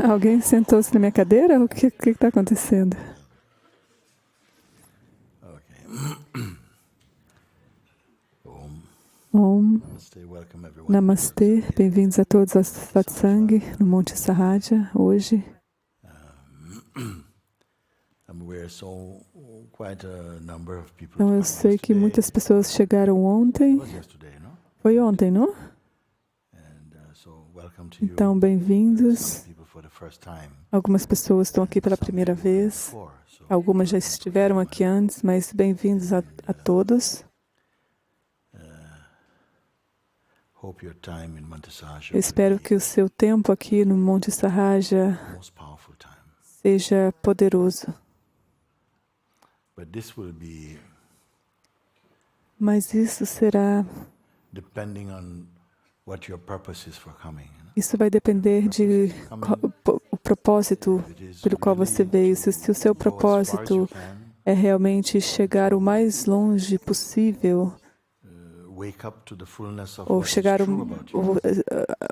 Alguém sentou-se na minha cadeira? O que está acontecendo? Om. Namastê. Bem-vindos a todos ao Satsang no Monte Sahaja hoje. Então, eu sei que muitas pessoas chegaram ontem. Foi ontem, não? Então, bem-vindos. Algumas pessoas estão aqui pela primeira vez. Algumas já estiveram aqui antes, mas bem-vindos a todos. Eu espero que o seu tempo aqui no Monte Sahaja seja poderoso. Mas isso será... Isso vai depender de o propósito pelo qual você veio. Se o seu propósito é realmente chegar o mais longe possível, ou chegar o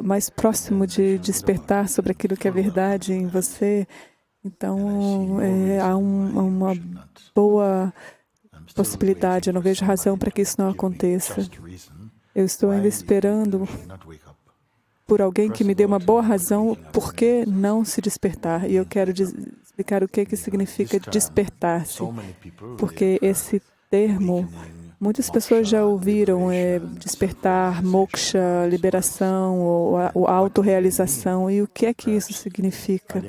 mais próximo de despertar sobre aquilo que é verdade em você, então há uma boa possibilidade. Eu não vejo razão para que isso não aconteça. Eu estou ainda esperando por alguém que me dê uma boa razão por que não se despertar. E eu quero explicar o que significa despertar-se. Porque esse termo, muitas pessoas já ouviram despertar, moksha, liberação, ou autorrealização. E o que é que isso significa?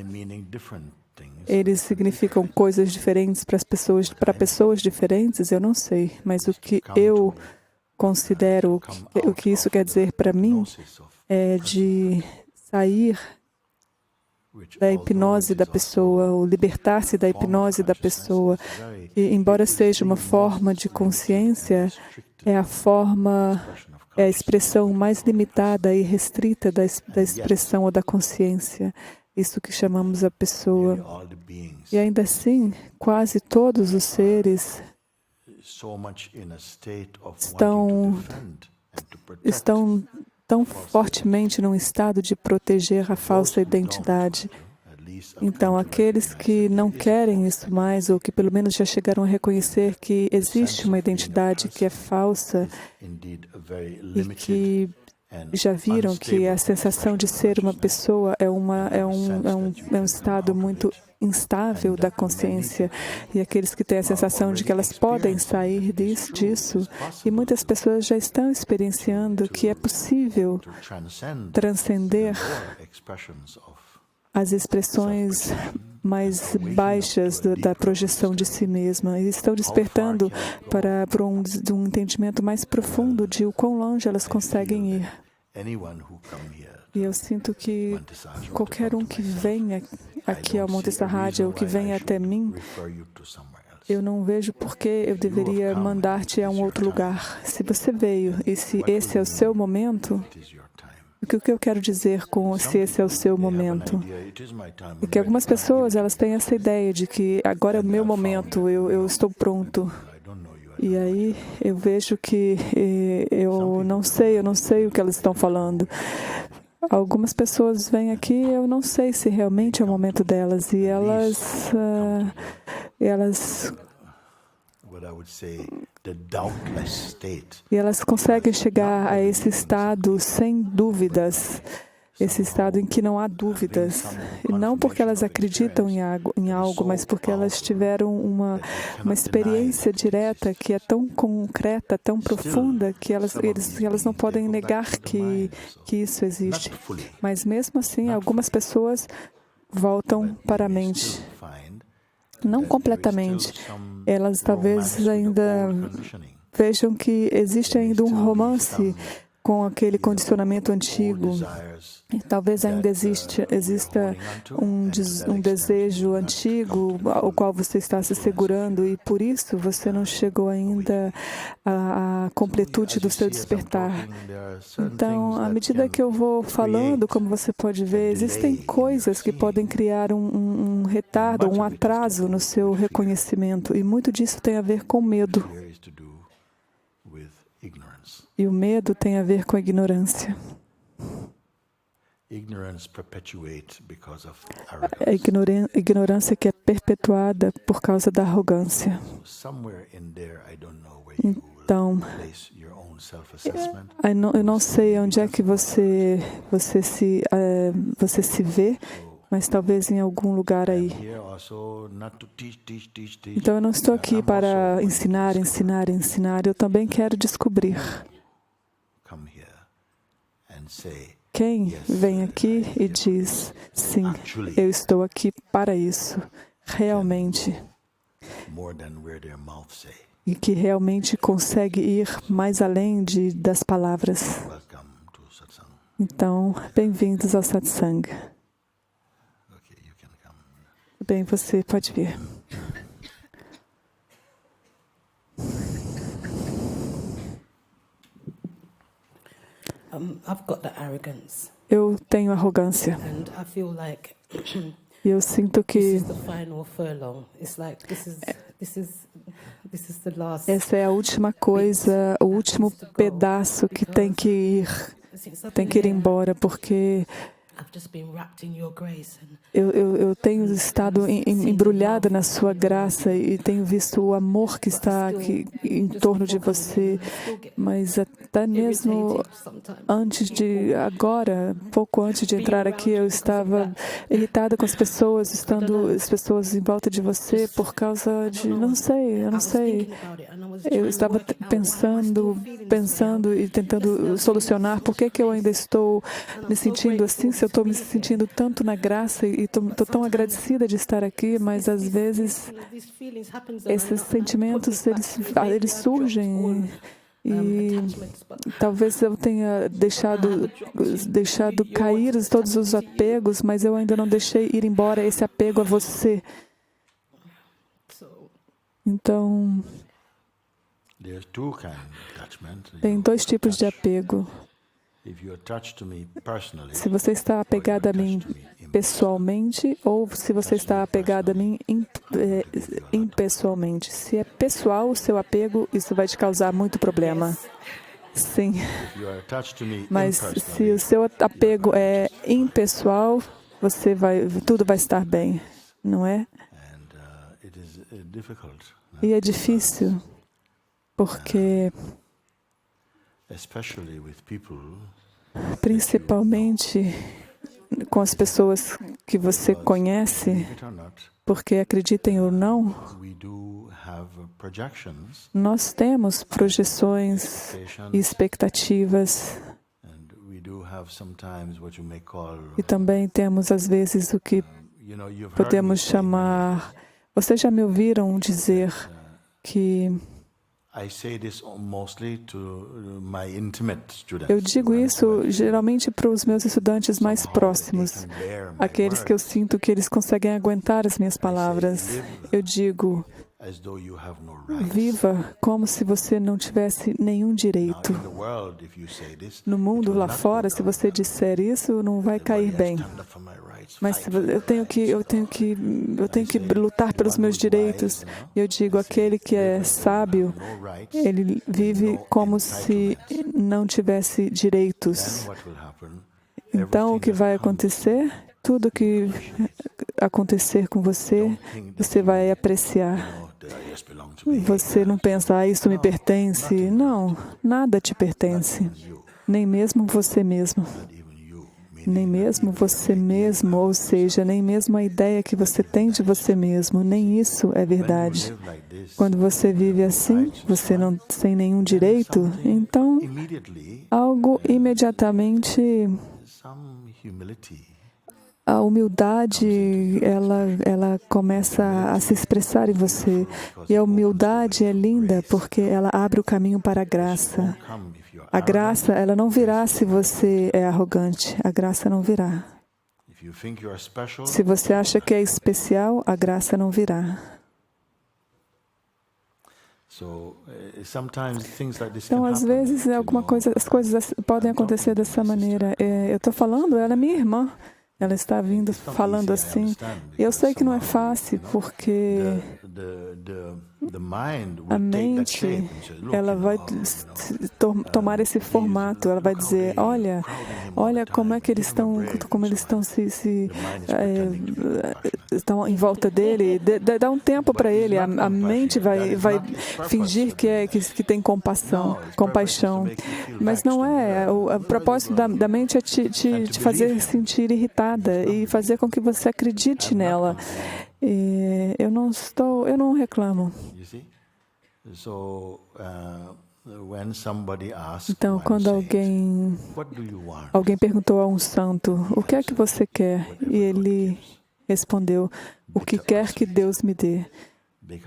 Eles significam coisas diferentes para pessoas diferentes? Eu não sei. Mas o que eu considero, o que isso quer dizer para mim, é de sair da hipnose da pessoa, ou libertar-se da hipnose da pessoa. E, embora seja uma forma de consciência, é a expressão mais limitada e restrita da expressão ou da consciência. Isso que chamamos a pessoa. E ainda assim, quase todos os seres estão tão fortemente num estado de proteger a falsa identidade. Então, aqueles que não querem isso mais, ou que pelo menos já chegaram a reconhecer que existe uma identidade que é falsa e que já viram que a sensação de ser uma pessoa é um estado muito instável da consciência, e aqueles que têm a sensação de que elas podem sair disso, e muitas pessoas já estão experienciando que é possível transcender as expressões mais baixas da projeção de si mesma, e estão despertando para um entendimento mais profundo de o quão longe elas conseguem ir. E eu sinto que qualquer um que venha aqui ao Monte Sahaja, ou que venha até mim, eu não vejo por que eu deveria mandar-te a um outro lugar. Se você veio e se esse é o seu momento, o que eu quero dizer com se esse é o seu momento? É que algumas pessoas, elas têm essa ideia de que agora é o meu momento, eu estou pronto. E aí eu vejo que eu não sei o que elas estão falando. Algumas pessoas vêm aqui, eu não sei se realmente é o momento delas, e elas conseguem chegar a esse estado sem dúvidas, esse estado em que não há dúvidas, e não porque elas acreditam em algo, mas porque elas tiveram uma experiência direta que é tão concreta, tão profunda, que elas não podem negar que isso existe. Mas mesmo assim, algumas pessoas voltam para a mente. Não completamente. Elas talvez ainda vejam que existe ainda um romance com aquele condicionamento antigo. E talvez ainda exista um desejo antigo ao qual você está se segurando, e por isso você não chegou ainda à completude do seu despertar. Então, à medida que eu vou falando, como você pode ver, existem coisas que podem criar um retardo, um atraso no seu reconhecimento, e muito disso tem a ver com medo. E o medo tem a ver com a ignorância. A ignorância que é perpetuada por causa da arrogância. Então, eu não sei onde é que você se vê, mas talvez em algum lugar aí. Então, eu não estou aqui para ensinar. Eu também quero descobrir. Quem vem aqui e diz, sim, eu estou aqui para isso, realmente. E que realmente consegue ir mais além das palavras. Então, bem-vindos ao Satsang. Bem, você pode vir. Eu tenho arrogância. E eu sinto que essa é a última coisa, o último pedaço que tem que ir embora, porque eu tenho estado embrulhada na sua graça e tenho visto o amor que está aqui em torno de você, mas até mesmo pouco antes de entrar aqui, eu estava irritada com as pessoas em volta de você por causa de, eu não sei. Eu estava pensando e tentando solucionar por que eu ainda estou me sentindo assim, se eu estou me sentindo tanto na graça e estou tão agradecida de estar aqui, mas às vezes esses sentimentos eles surgem e talvez eu tenha deixado cair todos os apegos, mas eu ainda não deixei ir embora esse apego a você. Então, tem dois tipos de apego. Se você está apegado a mim pessoalmente ou se você está apegado a mim impessoalmente. Se é pessoal o seu apego, isso vai te causar muito problema. Sim. Mas se o seu apego é impessoal, tudo vai estar bem, não é? E é difícil, porque principalmente com as pessoas que você conhece, porque acreditem ou não, nós temos projeções e expectativas. E também temos, às vezes, o que podemos chamar... Vocês já me ouviram dizer que... Eu digo isso geralmente para os meus estudantes mais próximos, aqueles que eu sinto que eles conseguem aguentar as minhas palavras. Eu digo, viva como se você não tivesse nenhum direito. No mundo lá fora, se você disser isso, não vai cair bem. Mas eu tenho que lutar pelos meus direitos. Eu digo, aquele que é sábio, ele vive como se não tivesse direitos. Então, o que vai acontecer? Tudo que acontecer com você, você vai apreciar. Você não pensa, isso me pertence. Não, nada te pertence. Nem mesmo você mesmo. Nem mesmo você mesmo, ou seja, nem mesmo a ideia que você tem de você mesmo, nem isso é verdade. Quando você vive assim, você não tem nenhum direito, então algo imediatamente, a humildade, ela começa a se expressar em você. E a humildade é linda porque ela abre o caminho para a graça. A graça, ela não virá se você é arrogante. A graça não virá. Se você acha que é especial, a graça não virá. Então, às vezes, as coisas podem acontecer dessa maneira. Eu estou falando, ela é minha irmã. Ela está vindo falando assim. Eu sei que não é fácil, porque a mente, ela vai tomar esse formato, ela vai dizer, olha como é que eles estão estão em volta dele, dá um tempo para ele, a mente vai fingir que tem compaixão, mas não é, o propósito da mente é te fazer sentir irritada e fazer com que você acredite nela. E eu não reclamo. Então, quando alguém perguntou a um santo, o que é que você quer? E ele respondeu, o que quer que Deus me dê,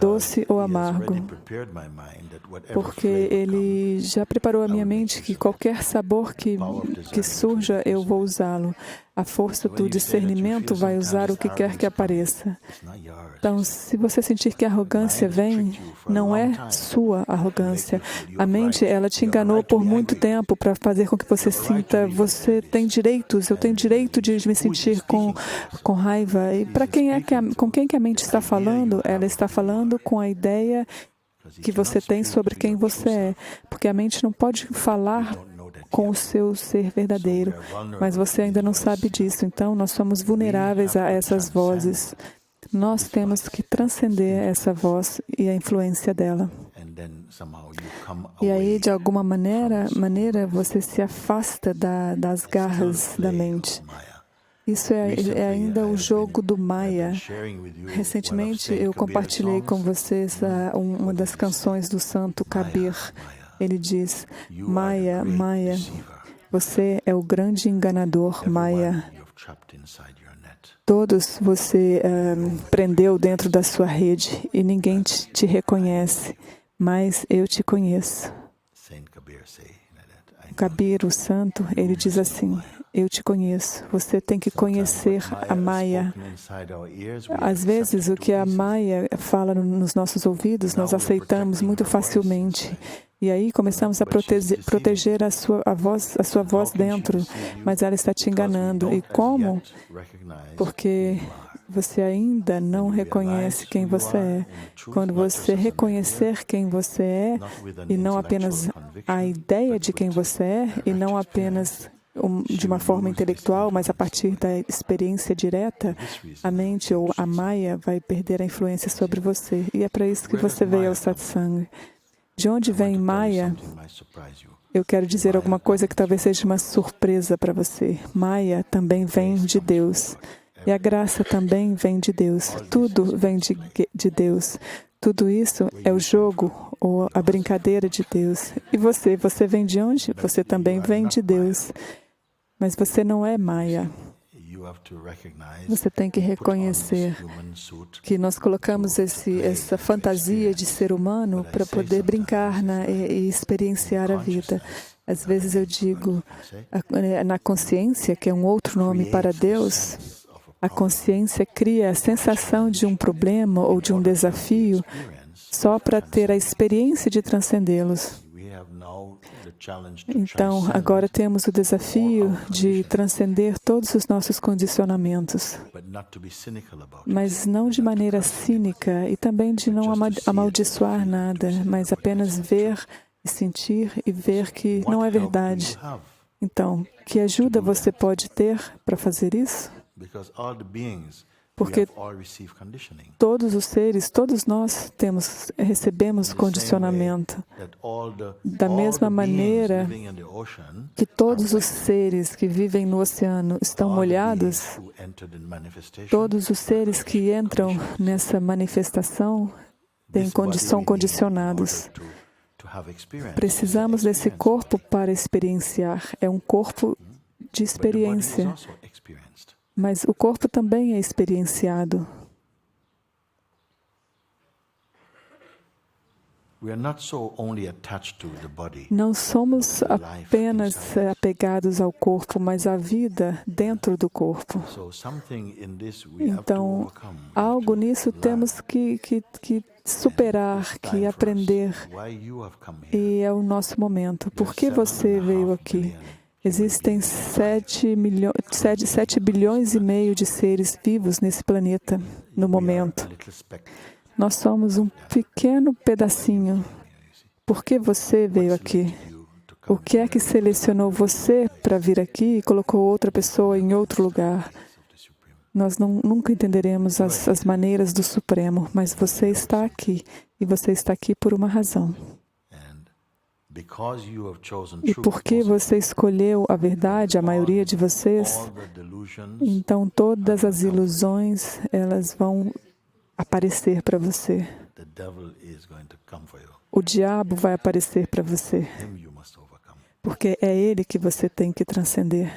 doce ou amargo, porque ele já preparou a minha mente que qualquer sabor que surja, eu vou usá-lo. A força do discernimento vai usar o que quer que apareça. Então, se você sentir que a arrogância vem, não é sua arrogância. A mente, ela te enganou por muito tempo para fazer com que você sinta, você tem direitos, eu tenho direito de me sentir com raiva. E para com quem que a mente está falando? Ela está falando com a ideia que você tem sobre quem você é. Porque a mente não pode falar com o seu ser verdadeiro, mas você ainda não sabe disso. Então, nós somos vulneráveis a essas vozes. Nós temos que transcender essa voz e a influência dela. E aí, de alguma maneira você se afasta das garras da mente. Isso é ainda o jogo do Maya. Recentemente, eu compartilhei com vocês uma das canções do santo Kabir. Ele diz, Maya, você é o grande enganador, Maya. Todos você prendeu dentro da sua rede e ninguém te reconhece, mas eu te conheço. Kabir, o santo, ele diz assim, eu te conheço. Você tem que conhecer a Maya. Às vezes, o que a Maya fala nos nossos ouvidos, nós aceitamos muito facilmente. E aí começamos a proteger a sua voz dentro, mas ela está te enganando. E como? Porque você ainda não reconhece quem você é. Quando você reconhecer quem você é, e não apenas a ideia de quem você é, e não apenas de uma forma intelectual, mas a partir da experiência direta, a mente ou a Maya vai perder a influência sobre você. E é para isso que você veio ao Satsang. De onde vem Maya? Eu quero dizer alguma coisa que talvez seja uma surpresa para você. Maya também vem de Deus. E a graça também vem de Deus. Tudo vem de Deus. Tudo isso é o jogo ou a brincadeira de Deus. E você vem de onde? Você também vem de Deus. Mas você não é Maya. Você tem que reconhecer que nós colocamos essa fantasia de ser humano para poder brincar e experienciar a vida. Às vezes eu digo, na consciência, que é um outro nome para Deus, a consciência cria a sensação de um problema ou de um desafio só para ter a experiência de transcendê-los. Então, agora temos o desafio de transcender todos os nossos condicionamentos, mas não de maneira cínica e também de não amaldiçoar nada, mas apenas ver e sentir e ver que não é verdade. Então, que ajuda você pode ter para fazer isso? Porque todos os seres, todos nós recebemos condicionamento. Da mesma maneira que todos os seres que vivem no oceano estão molhados, todos os seres que entram nessa manifestação são condicionados. Precisamos desse corpo para experienciar. É um corpo de experiência. Mas o corpo também é experienciado. Não somos apenas apegados ao corpo, mas à vida dentro do corpo. Então, algo nisso temos que superar, que aprender. E é o nosso momento. Por que você veio aqui? Existem 7 bilhões e meio de seres vivos nesse planeta, no momento. Nós somos um pequeno pedacinho. Por que você veio aqui? O que é que selecionou você para vir aqui e colocou outra pessoa em outro lugar? Nós nunca entenderemos as maneiras do Supremo, mas você está aqui, e você está aqui por uma razão. E porque você escolheu a verdade, a maioria de vocês, então todas as ilusões, elas vão aparecer para você. O diabo vai aparecer para você, porque é ele que você tem que transcender.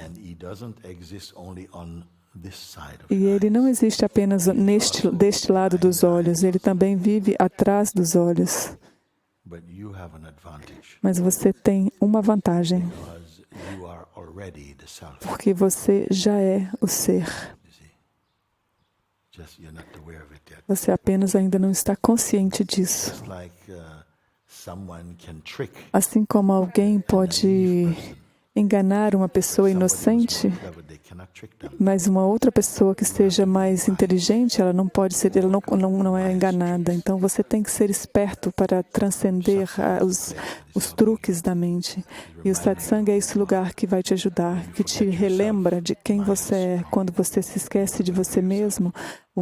E ele não existe apenas deste lado dos olhos, ele também vive atrás dos olhos. Mas você tem uma vantagem, porque você já é o ser. Você apenas ainda não está consciente disso. Assim como alguém pode enganar uma pessoa inocente, mas uma outra pessoa que seja mais inteligente, ela não pode ser, ela não é enganada. Então você tem que ser esperto para transcender os truques da mente. E o Satsang é esse lugar que vai te ajudar, que te relembra de quem você é. Quando você se esquece de você mesmo,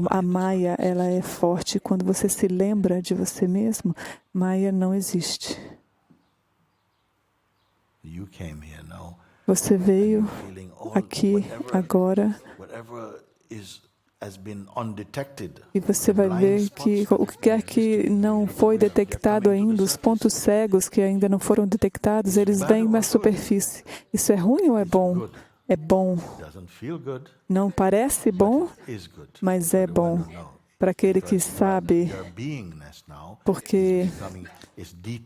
a Maya, ela é forte. Quando você se lembra de você mesmo, Maya não existe. Você veio aqui agora e você vai ver que o que quer que não foi detectado ainda, os pontos cegos que ainda não foram detectados, eles vêm na superfície. Isso é ruim ou é bom? É bom. Não parece bom, mas é bom. Para aquele que sabe, porque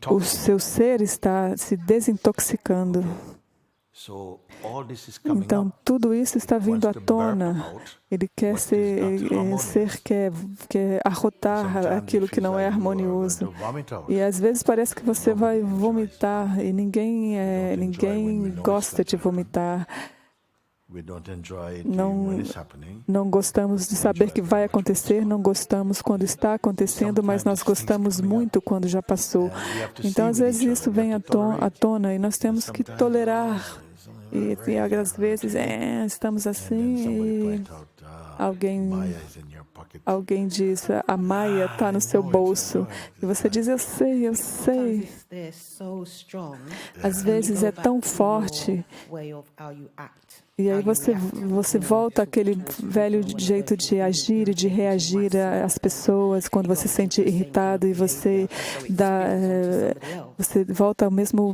o seu ser está se desintoxicando. Então, tudo isso está vindo à tona. Ele quer quer arrotar aquilo que não é harmonioso. E às vezes parece que você vai vomitar e ninguém gosta de vomitar. Não gostamos de saber que vai acontecer, não gostamos quando está acontecendo, mas nós gostamos muito quando já passou. Então, às vezes, isso vem à tona e nós temos que tolerar. E às vezes, estamos assim e alguém diz, a Maya está no seu bolso. E você diz, eu sei, eu sei. Às vezes é tão forte. E aí você volta àquele velho jeito de agir e de reagir às pessoas quando você se sente irritado e você volta ao mesmo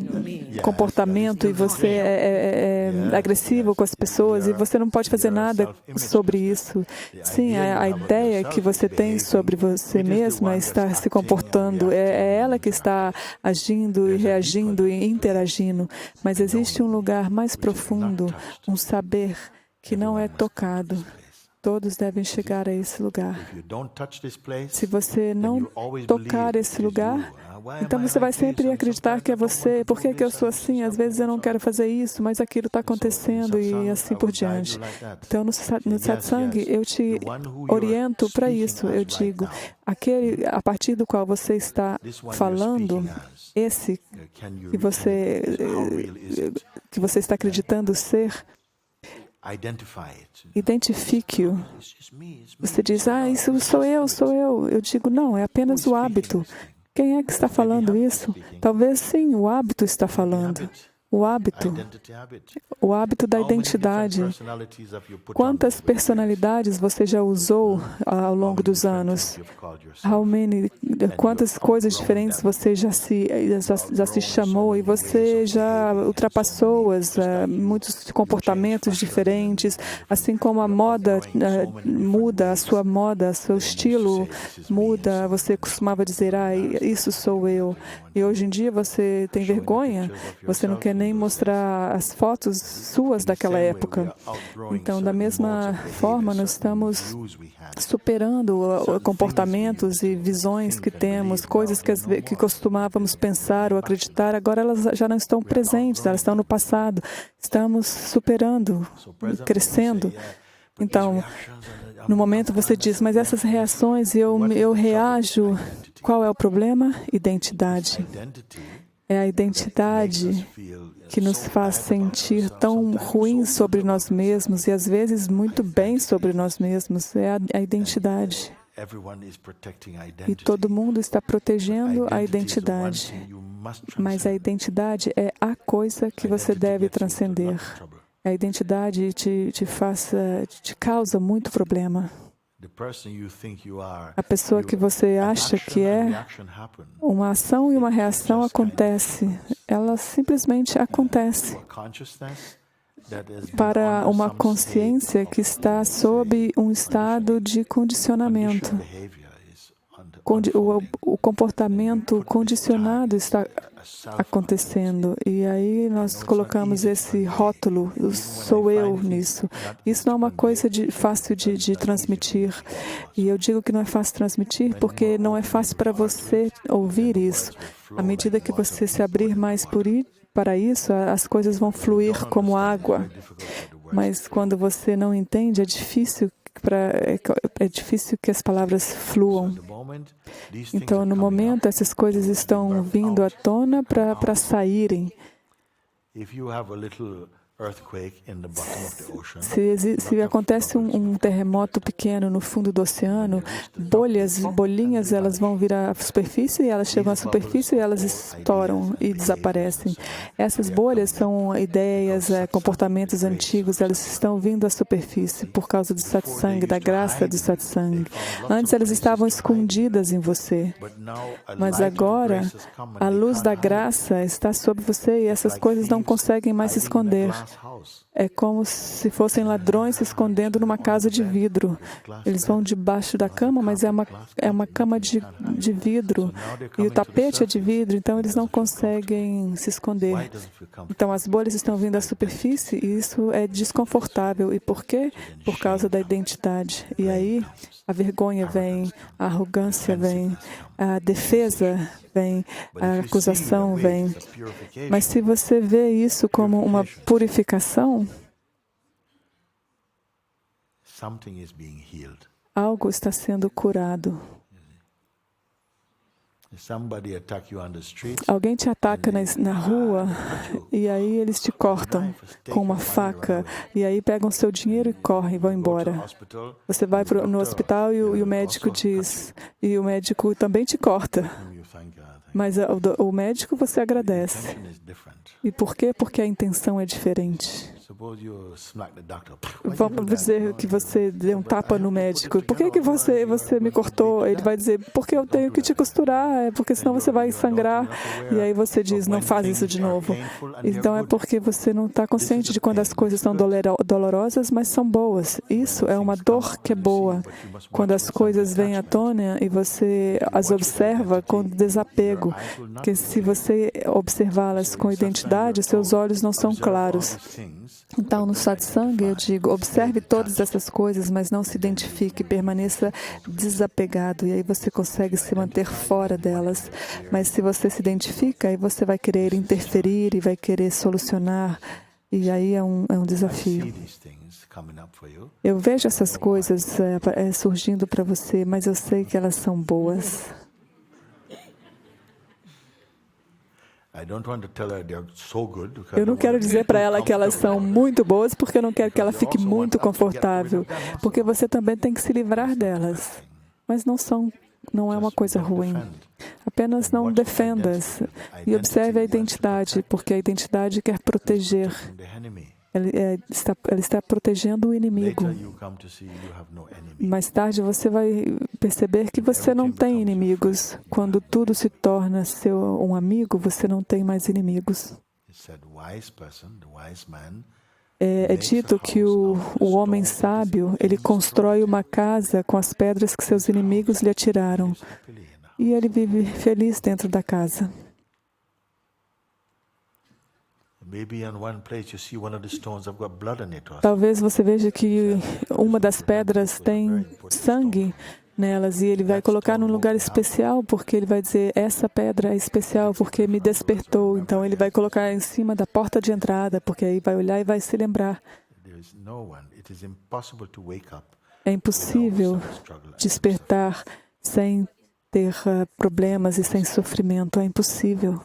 comportamento e você é agressivo com as pessoas e você não pode fazer nada sobre isso. Sim, a ideia que você tem sobre você mesma está se comportando, é ela que está agindo e reagindo e interagindo, mas existe um lugar mais profundo, um saber que não é tocado. Todos devem chegar a esse lugar. Se você não tocar esse lugar, então você vai sempre acreditar que é você. Por que eu sou assim? Às vezes eu não quero fazer isso, mas aquilo está acontecendo e assim por diante. Então, no Satsang, eu te oriento para isso. Eu digo, aquele a partir do qual você está falando, esse que você está acreditando ser, identifique-o. Você diz, isso sou eu. Eu digo, não, é apenas o hábito. Quem é que está falando isso? Talvez sim, o hábito está falando. O hábito da identidade. Quantas personalidades você já usou ao longo dos anos? Quantas coisas diferentes você já se chamou e você já ultrapassou-as, muitos comportamentos diferentes, assim como a moda muda, a sua moda, seu estilo muda. Você costumava dizer, isso sou eu. E hoje em dia você tem vergonha, você não quer nem mostrar as fotos suas daquela época. Então, da mesma forma, nós estamos superando comportamentos e visões que temos, coisas que costumávamos pensar ou acreditar, agora elas já não estão presentes, elas estão no passado. Estamos superando, crescendo. Então, No momento você diz, mas essas reações, eu reajo. Qual é o problema? Identidade. É a identidade que nos faz sentir tão ruins sobre nós mesmos e às vezes muito bem sobre nós mesmos. É a identidade. E todo mundo está protegendo a identidade. Mas a identidade é a coisa que você deve transcender. A identidade te causa muito problema. A pessoa que você acha que é, uma ação e uma reação acontece. Ela simplesmente acontece. Para uma consciência que está sob um estado de condicionamento. O comportamento condicionado está acontecendo. E aí nós colocamos esse rótulo, sou eu, nisso. Isso não é uma coisa fácil de transmitir. E eu digo que não é fácil transmitir porque não é fácil para você ouvir isso. À medida que você se abrir mais para isso, as coisas vão fluir como água. Mas quando você não entende, é difícil que as palavras fluam. Então, no momento, essas coisas estão vindo à tona para saírem. Se acontece um terremoto pequeno no fundo do oceano, bolinhas, elas vão vir à superfície e elas chegam à superfície e elas estouram e desaparecem. Essas bolhas são ideias, comportamentos antigos, elas estão vindo à superfície por causa do Satsang, da graça do Satsang. Antes elas estavam escondidas em você, mas agora a luz da graça está sobre você e essas coisas não conseguem mais se esconder. É como se fossem ladrões se escondendo numa casa de vidro. Eles vão debaixo da cama, mas é uma cama de vidro. E o tapete é de vidro, então eles não conseguem se esconder. Então as bolhas estão vindo à superfície e isso é desconfortável. E por quê? Por causa da identidade. E aí a vergonha vem, a arrogância vem, a defesa vem, a acusação vem. Mas se você vê isso como uma purificação, algo está sendo curado. Alguém te ataca na rua e aí eles te cortam com uma faca e aí pegam seu dinheiro e correm, vão embora. Você vai no hospital e o médico diz, e o médico também te corta. Mas o médico você agradece. E por quê? Porque a intenção é diferente. Vamos dizer que você deu um tapa no médico. Por que você me cortou? Ele vai dizer, porque eu tenho que te costurar, porque senão você vai sangrar. E aí você diz, não faz isso de novo. Então é porque você não está consciente de quando as coisas são dolorosas, mas são boas. Isso é uma dor que é boa. Quando as coisas vêm à tona e você as observa com desapego. Porque se você observá-las com identidade, seus olhos não são claros. Então, no Satsang, eu digo, observe todas essas coisas, mas não se identifique, permaneça desapegado, e aí você consegue se manter fora delas. Mas se você se identifica, aí você vai querer interferir e vai querer solucionar, e aí é um desafio. Eu vejo essas coisas surgindo para você, mas eu sei que elas são boas. Eu não quero dizer para ela que elas são muito boas, porque eu não quero que ela fique muito confortável, porque você também tem que se livrar delas. Mas não é uma coisa ruim. Apenas não defenda-as e observe a identidade, porque a identidade quer proteger. Ela está protegendo o inimigo. Mais tarde você vai perceber que você não tem inimigos. Quando tudo se torna um amigo, você não tem mais inimigos. É dito que o homem sábio, ele constrói uma casa com as pedras que seus inimigos lhe atiraram. E ele vive feliz dentro da casa. Talvez você veja que uma das pedras tem sangue nelas e ele vai colocar num lugar especial porque ele vai dizer, essa pedra é especial porque me despertou. Então ele vai colocar em cima da porta de entrada porque aí vai olhar e vai se lembrar. É impossível despertar sem ter problemas e sem sofrimento. É impossível.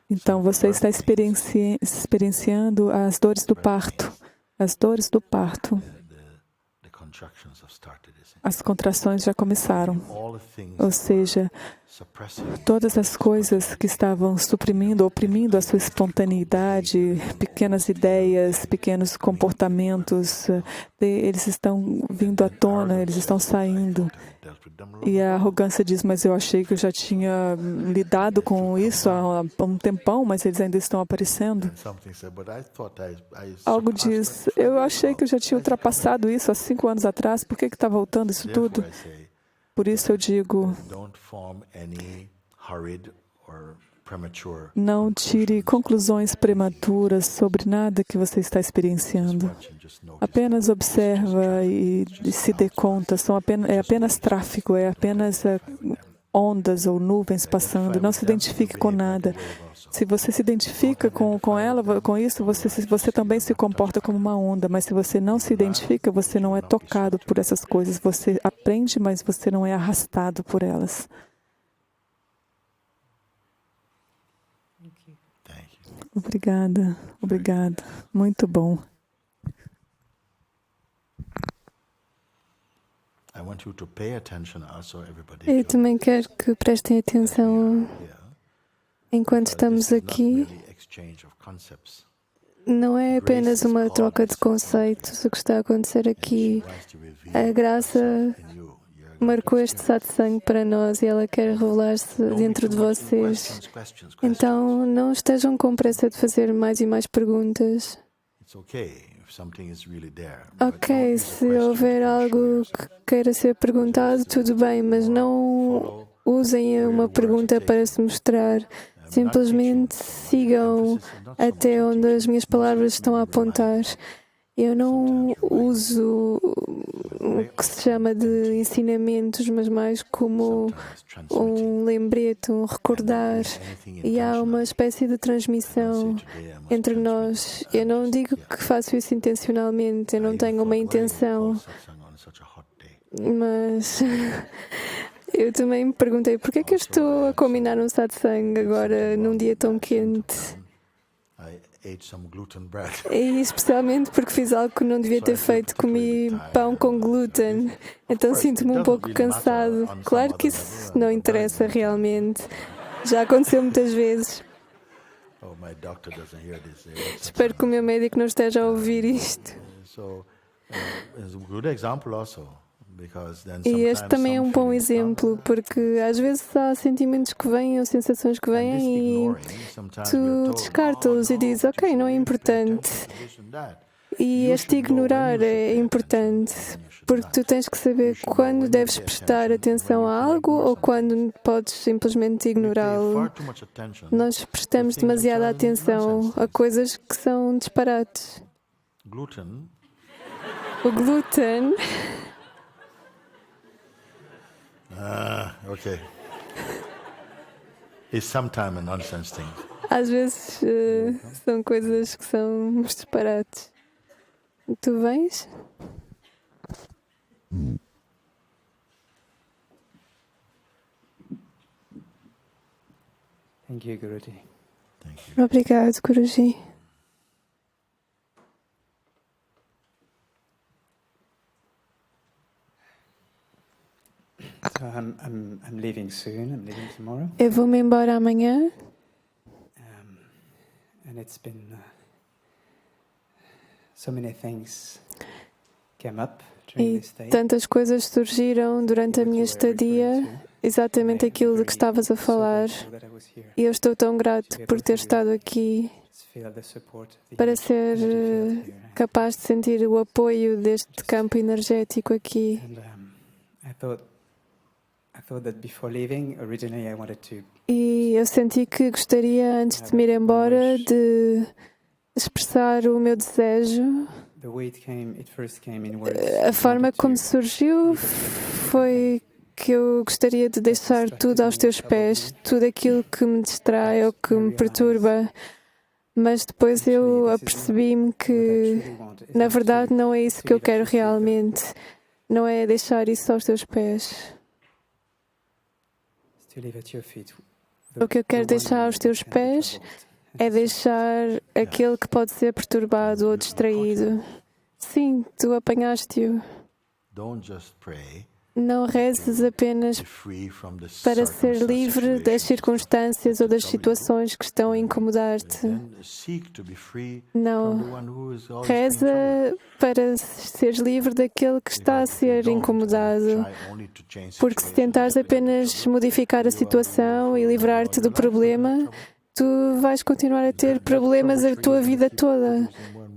Então, você está experienciando as dores do parto. As dores do parto. As contrações já começaram. Ou seja, todas as coisas que estavam suprimindo, oprimindo a sua espontaneidade, pequenas ideias, pequenos comportamentos, eles estão vindo à tona, eles estão saindo. E a arrogância diz, mas eu achei que eu já tinha lidado com isso há um tempão, mas eles ainda estão aparecendo. Algo diz, eu achei que eu já tinha ultrapassado isso há 5 anos atrás, por que está voltando isso tudo? Por isso eu digo, não tire conclusões prematuras sobre nada que você está experienciando. Apenas observa e se dê conta. É apenas tráfego, é apenas ondas ou nuvens passando. Não se identifique com nada. Se você se identifica com ela, com isso, você também se comporta como uma onda. Mas se você não se identifica, você não é tocado por essas coisas. Você aprende, mas você não é arrastado por elas. Obrigada, obrigada. Muito bom. Eu também quero que prestem atenção enquanto estamos aqui. Não é apenas uma troca de conceitos o que está a acontecer aqui. A graça marcou este Satsang para nós e ela quer revelar-se dentro de vocês. Então, não estejam com pressa de fazer mais e mais perguntas. Ok, se houver algo que queira ser perguntado, tudo bem, mas não usem uma pergunta para se mostrar. Simplesmente sigam até onde as minhas palavras estão a apontar. Eu não uso o que se chama de ensinamentos, mas mais como um lembrete, um recordar. E há uma espécie de transmissão entre nós. Eu não digo que faço isso intencionalmente, eu não tenho uma intenção. Mas eu também me perguntei por que é que eu estou a combinar um satsang agora num dia tão quente. E especialmente porque fiz algo que não devia ter feito, comi pão com glúten, então sinto-me um pouco cansado. Claro que isso não interessa realmente, já aconteceu muitas vezes. Espero que o meu médico não esteja a ouvir isto. E este também é um bom exemplo, porque às vezes há sentimentos que vêm ou sensações que vêm e tu descartas-los e dizes, ok, não é importante. E este ignorar é importante, porque tu tens que saber quando deves prestar atenção a algo ou quando podes simplesmente ignorá-lo. Nós prestamos demasiada atenção a coisas que são disparates. O glúten... Okay. It's sometimes a nonsense thing. Às vezes são coisas que são disparates. Tu vens? Thank you, Guruji. Obrigado, Guruji. So I'm leaving soon. I'm leaving tomorrow. Eu vou-me embora amanhã. And it's been so many things came up during E this day. tantas coisas surgiram durante a minha estadia, exatamente aquilo de que estavas a falar. E eu estou tão grato por ter estado aqui para ser capaz de sentir o apoio deste campo energético aqui. E eu senti que gostaria, antes de me ir embora, de expressar o meu desejo. A forma como surgiu foi que eu gostaria de deixar tudo aos teus pés, tudo aquilo que me distrai ou que me perturba. Mas depois eu apercebi-me que, na verdade, não é isso que eu quero realmente. Não é deixar isso aos teus pés. O que eu quero deixar aos teus pés é deixar aquele que pode ser perturbado ou distraído. Sim, tu apanhaste-o. Não rezes apenas para ser livre das circunstâncias ou das situações que estão a incomodar-te. Não. Reza para seres livre daquele que está a ser incomodado. Porque se tentares apenas modificar a situação e livrar-te do problema, tu vais continuar a ter problemas a tua vida toda.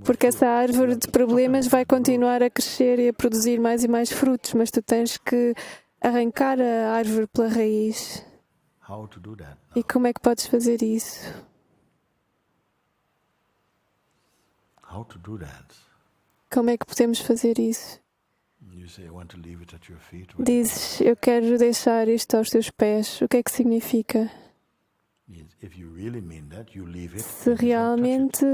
Porque essa árvore de problemas vai continuar a crescer e a produzir mais e mais frutos, mas tu tens que arrancar a árvore pela raiz. E como é que podes fazer isso? Como é que podemos fazer isso? Dizes, eu quero deixar isto aos teus pés. O que é que significa? Se realmente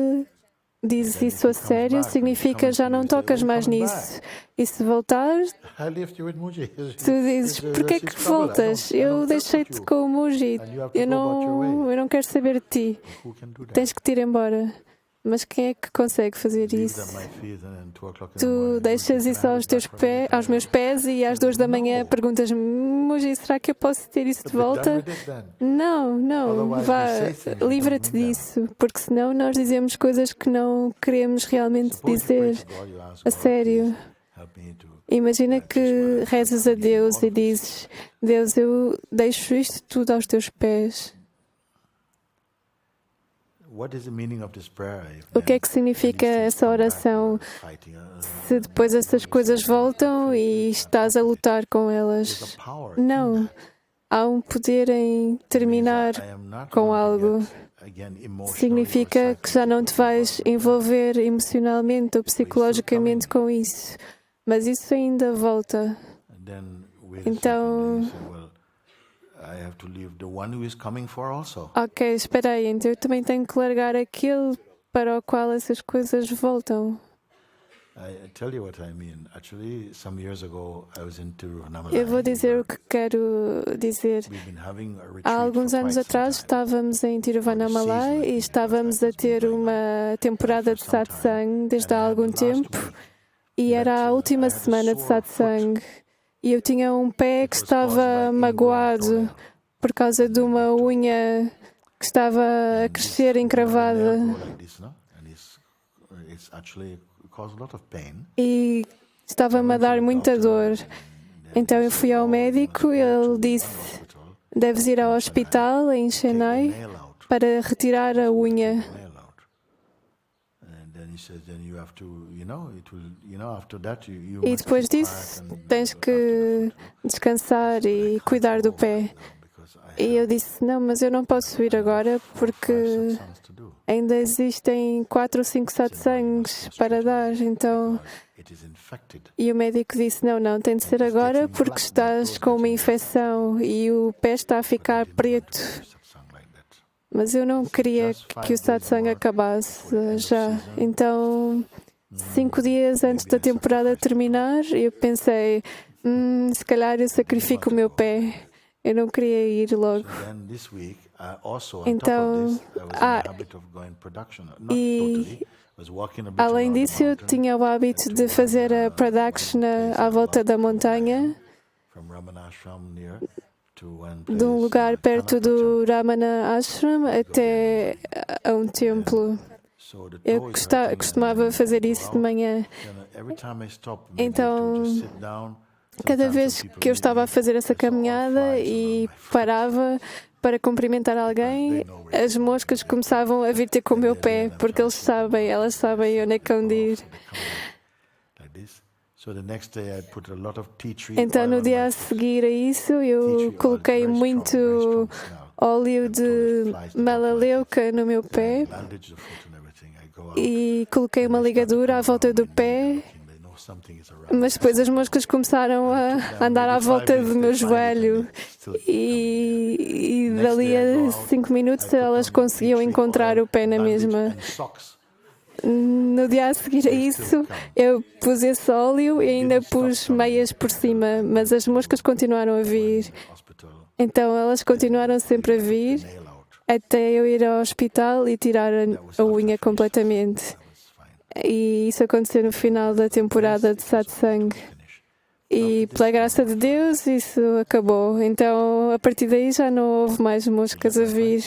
dizes isso a sério, significa já não tocas mais nisso. E se voltares, tu dizes, porquê é que voltas? Eu deixei-te com o Mooji. Eu não quero saber de ti. Tens que te ir embora. Mas quem é que consegue fazer isso? Tu deixas isso aos meus pés e às 2 da manhã perguntas-me, Mooji, será que eu posso ter isso de volta? Não, vá, livra-te disso, porque senão nós dizemos coisas que não queremos realmente dizer a sério. Imagina que rezas a Deus e dizes, Deus, eu deixo isto tudo aos teus pés. O que é que significa essa oração se depois essas coisas voltam e estás a lutar com elas? Não. Há um poder em terminar com algo. Significa que já não te vais envolver emocionalmente ou psicologicamente com isso. Mas isso ainda volta. Então, ok, espera aí, então eu também tenho que largar aquele para o qual essas coisas voltam. Eu vou dizer o que quero dizer. Há alguns anos atrás estávamos em Tiruvannamalai e estávamos a ter uma temporada de Satsang desde há algum tempo e era a última semana de Satsang e eu tinha um pé que estava magoado por causa de uma unha que estava a crescer encravada. E estava-me a dar muita dor. Então eu fui ao médico e ele disse, deves ir ao hospital em Chennai para retirar a unha. E depois disso tens que descansar e cuidar do pé. E eu disse, não, mas eu não posso ir agora porque ainda existem 4 ou 5 satsangs para dar, então... E o médico disse, não, tem de ser agora porque estás com uma infecção e o pé está a ficar preto. Mas eu não queria que o satsang acabasse já. Então, 5 dias antes da temporada terminar, eu pensei, se calhar eu sacrifico o meu pé. Eu não queria ir logo. Então, e além disso, eu tinha o hábito de fazer a pradakshina à volta da montanha, de um lugar perto do Ramana Ashram até a um templo. Eu costumava fazer isso de manhã. Então, cada vez que eu estava a fazer essa caminhada e parava para cumprimentar alguém, as moscas começavam a vir ter com o meu pé, porque elas sabem onde é que hão de ir. Então, no dia a seguir a isso, eu coloquei muito óleo de melaleuca no meu pé e coloquei uma ligadura à volta do pé Mas depois as moscas começaram a andar à volta do meu joelho e dali a 5 minutos elas conseguiam encontrar o pé na mesma. No dia a seguir a isso, eu pus esse óleo e ainda pus meias por cima, mas as moscas continuaram a vir. Então elas continuaram sempre a vir até eu ir ao hospital e tirar a unha completamente. E isso aconteceu no final da temporada de Satsang. E pela graça de Deus isso acabou. Então a partir daí já não houve mais moscas a vir.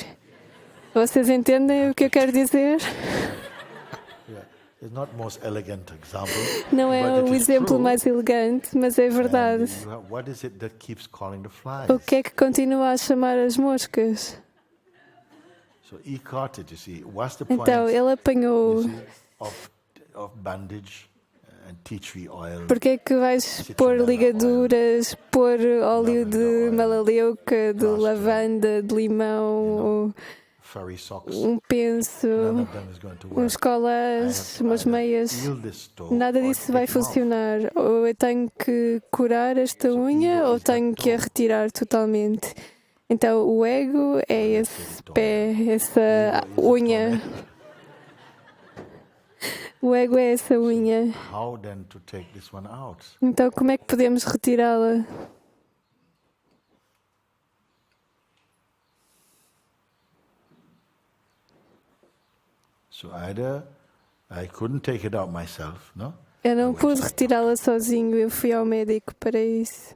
Vocês entendem o que eu quero dizer? Não é o exemplo mais elegante, mas é verdade. O que é que continua a chamar as moscas? Então, ele apanhou. Porque é que vais pôr ligaduras, pôr óleo de melaleuca, de lavanda, de limão, um penso, uns colãs, umas meias? Nada disso vai funcionar. Ou eu tenho que curar esta unha ou tenho que a retirar totalmente. Então o ego é esse pé, essa unha. O ego é essa unha. Então como é que podemos retirá-la? Eu não pude retirá-la sozinho, eu fui ao médico para isso.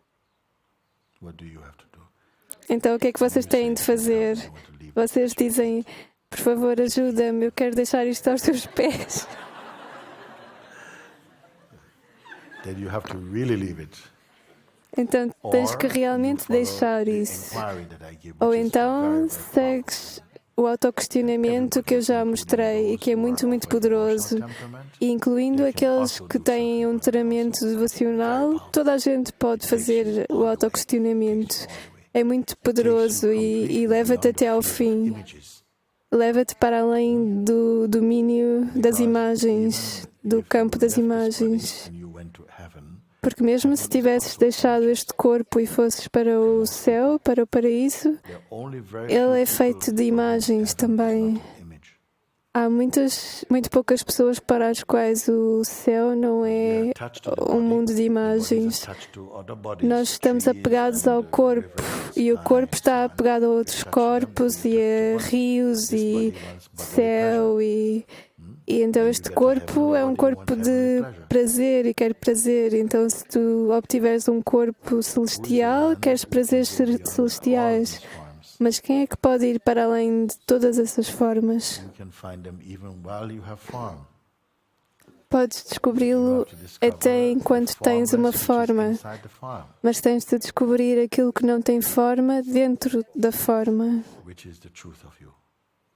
Então o que é que vocês têm de fazer? Vocês dizem, por favor, ajuda-me, eu quero deixar isto aos teus pés. Então tens que realmente deixar isso. Ou então segues o autoquestionamento que eu já mostrei e que é muito, muito poderoso, e incluindo aqueles que têm um treinamento devocional, toda a gente pode fazer o autoquestionamento. É muito poderoso e leva-te até ao fim. Leva-te para além do domínio das imagens, do campo das imagens. Porque mesmo se tivesses deixado este corpo e fosses para o céu, para o paraíso, ele é feito de imagens também. Há muito poucas pessoas para as quais o céu não é um mundo de imagens. Nós estamos apegados ao corpo e o corpo está apegado a outros corpos e a rios e céu e então este corpo é um corpo de prazer e quer prazer. Então se tu obtiveres um corpo celestial, queres prazeres celestiais. Mas quem é que pode ir para além de todas essas formas? Podes descobri-lo até enquanto tens uma forma, mas tens de descobrir aquilo que não tem forma dentro da forma,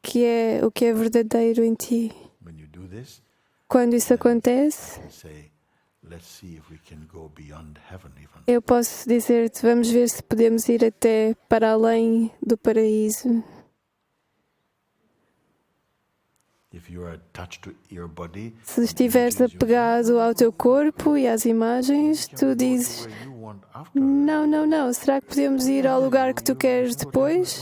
que é o que é verdadeiro em ti. Quando isso acontece, eu posso dizer-te, vamos ver se podemos ir até para além do paraíso. Se estiveres apegado ao teu corpo e às imagens, tu dizes, não, será que podemos ir ao lugar que tu queres depois?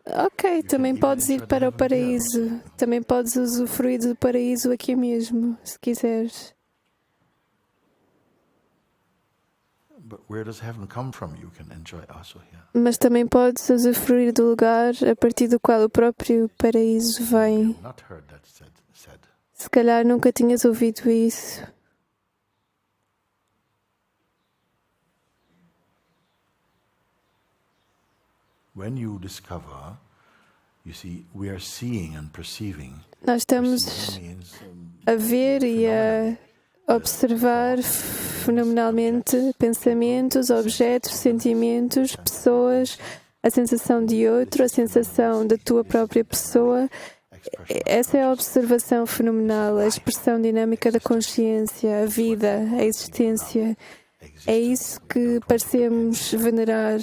Ok, também podes ir para o paraíso. Também podes usufruir do paraíso aqui mesmo, se quiseres. Mas também podes usufruir do lugar a partir do qual o próprio paraíso vem. Se calhar nunca tinhas ouvido isso. Nós estamos a ver e a observar fenomenalmente pensamentos, objetos, sentimentos, pessoas, a sensação de outro, a sensação da tua própria pessoa. Essa é a observação fenomenal, a expressão dinâmica da consciência, a vida, a existência. É isso que parecemos venerar.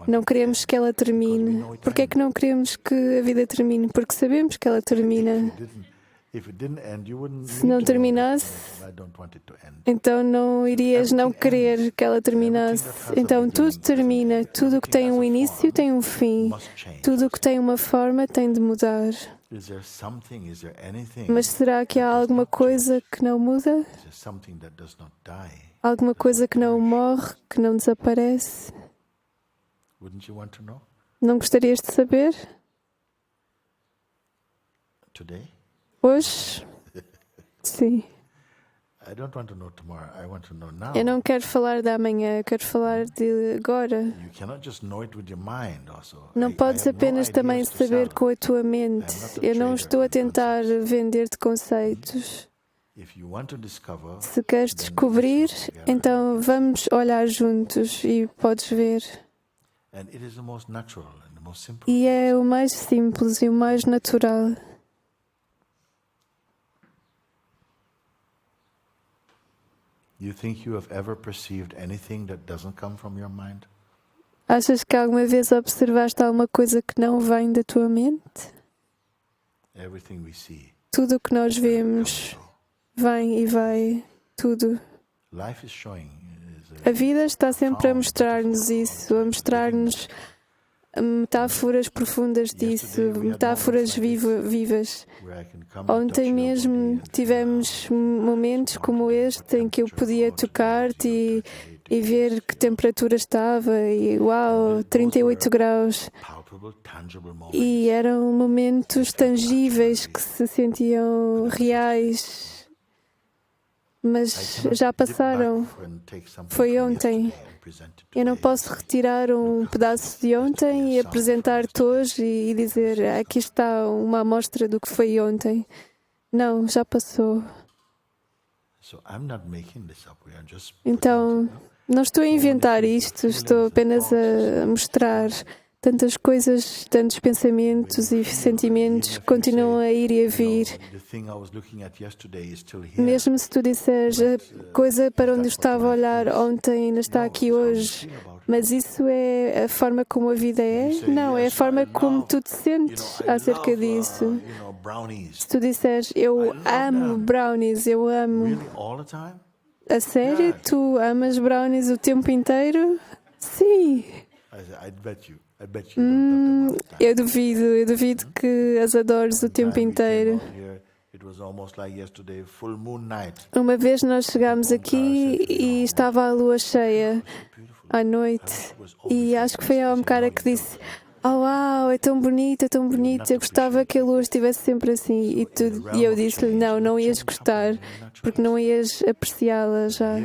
Não queremos que ela termine. Por que é que não queremos que a vida termine? Porque sabemos que ela termina. Se não terminasse, então não irias não querer que ela terminasse. Então tudo termina. Tudo que tem um início tem um fim. Tudo que tem uma forma tem de mudar. Mas será que há alguma coisa que não muda? Alguma coisa que não morre, que não desaparece? Não gostarias de saber? Hoje? Sim. Eu não quero falar de amanhã, eu quero falar de agora. Não podes apenas também saber com a tua mente. Eu não estou a tentar vender-te conceitos. Se queres descobrir, então vamos olhar juntos e podes ver. E é o mais simples e o mais natural. Achas que alguma vez observaste alguma coisa que não vem da tua mente? Tudo o que nós vemos vem e vai, tudo. A vida está sempre a mostrar-nos isso, a mostrar-nos metáforas profundas disso, metáforas vivas. Ontem mesmo tivemos momentos como este em que eu podia tocar-te e ver que temperatura estava e uau, 38 graus. E eram momentos tangíveis que se sentiam reais. Mas já passaram. Foi ontem. Eu não posso retirar um pedaço de ontem e apresentar-te hoje e dizer aqui está uma amostra do que foi ontem. Não, já passou. Então, não estou a inventar isto, estou apenas a mostrar tantas coisas, tantos pensamentos e sentimentos que continuam a ir e a vir. Mesmo se tu disseres a coisa para onde eu estava a olhar ontem ainda está aqui hoje, mas isso é a forma como a vida é? Não, é a forma como tu te sentes acerca disso. Se tu disseres, eu amo brownies, eu amo. A sério? Tu amas brownies o tempo inteiro? Sim. Eu duvido que as adores o tempo inteiro. Uma vez nós chegámos aqui e estava a lua cheia à noite e acho que foi a cara que disse: oh, uau, é tão bonito, eu gostava que a lua estivesse sempre assim. E eu disse-lhe, não ias gostar, porque não ias apreciá-la já.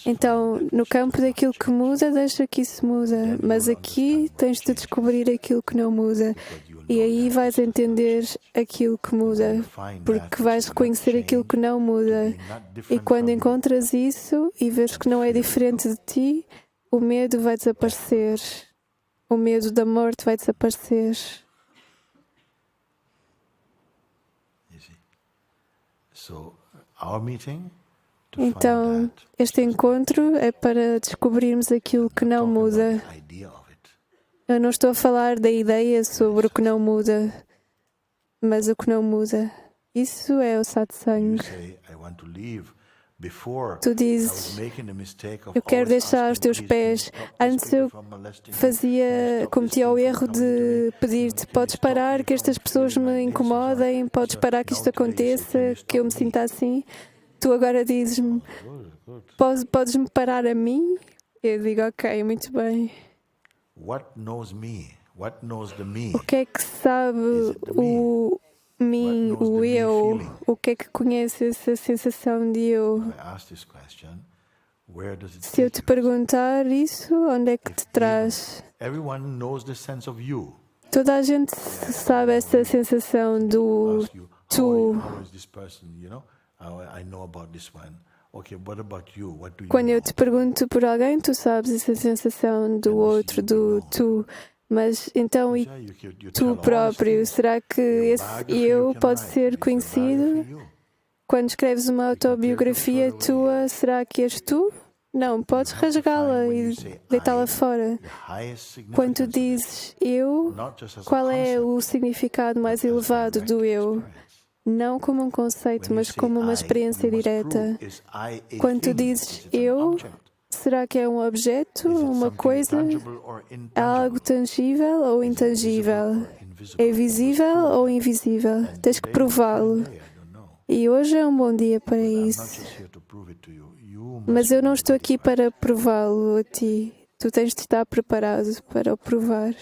Então, no campo daquilo que muda, deixa que isso muda. Mas aqui tens de descobrir aquilo que não muda. E aí vais entender aquilo que muda, porque vais reconhecer aquilo que não muda. E quando encontras isso e vês que não é diferente de ti, o medo vai desaparecer. O medo da morte vai desaparecer. Então, este encontro é para descobrirmos aquilo que não muda. Eu não estou a falar da ideia sobre o que não muda, mas o que não muda. Isso é o Satsang. Tu dizes, eu quero deixar aos teus pés. Antes eu cometia o erro de pedir-te, podes parar que estas pessoas me incomodem, podes parar que isto aconteça, que eu me sinta assim. Tu agora dizes-me, podes-me parar a mim? Eu digo, ok, muito bem. O que é que sabe o mim, o eu? O que é que conhece essa sensação de eu? Se eu te perguntar isso, onde é que te traz? Toda a gente sabe essa sensação do tu. Quando eu te pergunto por alguém, tu sabes essa sensação do outro, do tu. Mas então, e tu próprio? Será que esse eu pode ser conhecido? Quando escreves uma autobiografia tua, será que és tu? Não, podes rasgá-la e deitá-la fora. Quando tu dizes eu, qual é o significado mais elevado do eu? não como um conceito, mas como uma experiência direta. Quando tu dizes eu, será que é um objeto, uma coisa, algo tangível ou intangível? É visível ou invisível? Tens que prová-lo. E hoje é um bom dia para isso. Mas eu não estou aqui para prová-lo a ti. Tu tens de estar preparado para o provar.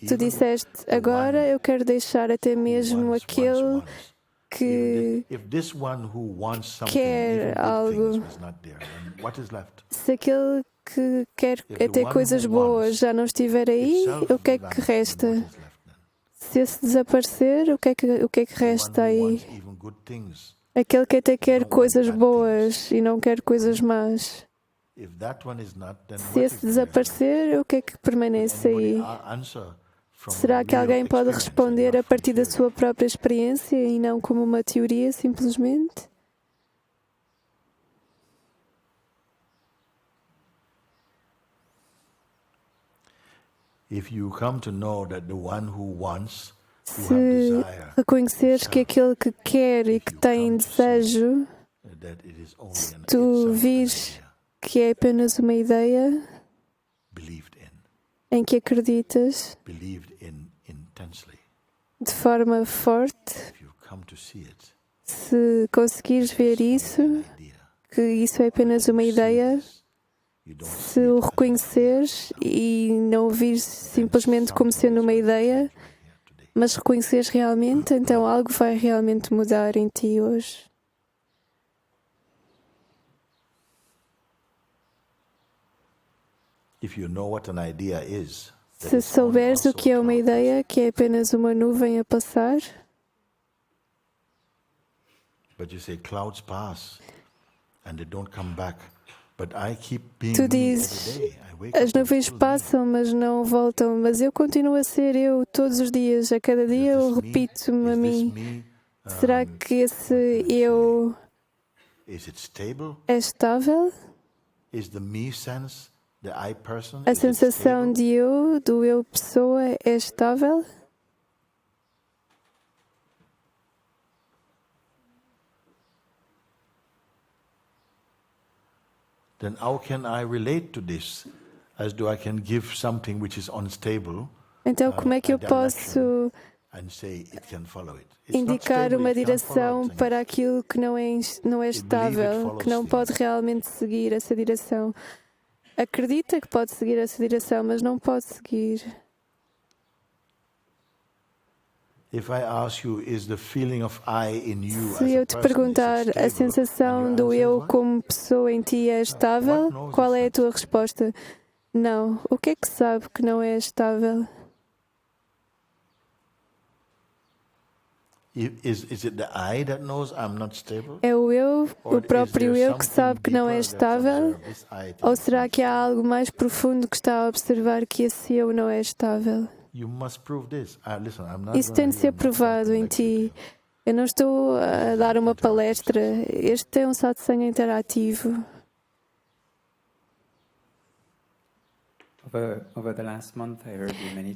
Tu disseste, agora eu quero deixar até mesmo aquele que quer algo. Se aquele que quer até coisas boas já não estiver aí, o que é que resta? Se esse desaparecer, o que é que resta aí? Aquele que até quer coisas boas e não quer coisas más. Se esse desaparecer, o que é que permanece aí? Será que alguém pode responder a partir da sua própria experiência e não como uma teoria, simplesmente? Se reconheceres que aquele que quer e que tem desejo, se tu vires que é apenas uma ideia em que acreditas de forma forte, se conseguires ver isso, que isso é apenas uma ideia, se o reconheceres e não o vires simplesmente como sendo uma ideia, mas reconheceres realmente, então algo vai realmente mudar em ti hoje. Se souberes o que é uma ideia, que é apenas uma nuvem a passar, tu dizes, as nuvens passam, mas não voltam, mas eu continuo a ser eu todos os dias, a cada dia eu repito-me a mim. Será que esse eu é estável? A sensação de eu, do eu pessoa, é estável? Then how can I relate to this as though I can give something which is unstable? Então, como é que eu posso indicar uma direção para aquilo que não é estável, que não pode realmente seguir essa direção? Acredita que pode seguir essa direção, mas não pode seguir. Se eu te perguntar, a sensação do eu como pessoa em ti é estável, qual é a tua resposta? Não. O que é que sabe que não é estável? É o eu, o próprio eu, que sabe que não é estável? Ou será que há algo mais profundo que está a observar que esse eu não é estável? Isso tem de ser provado em ti. Eu não estou a dar uma palestra. Este é um satsang interativo.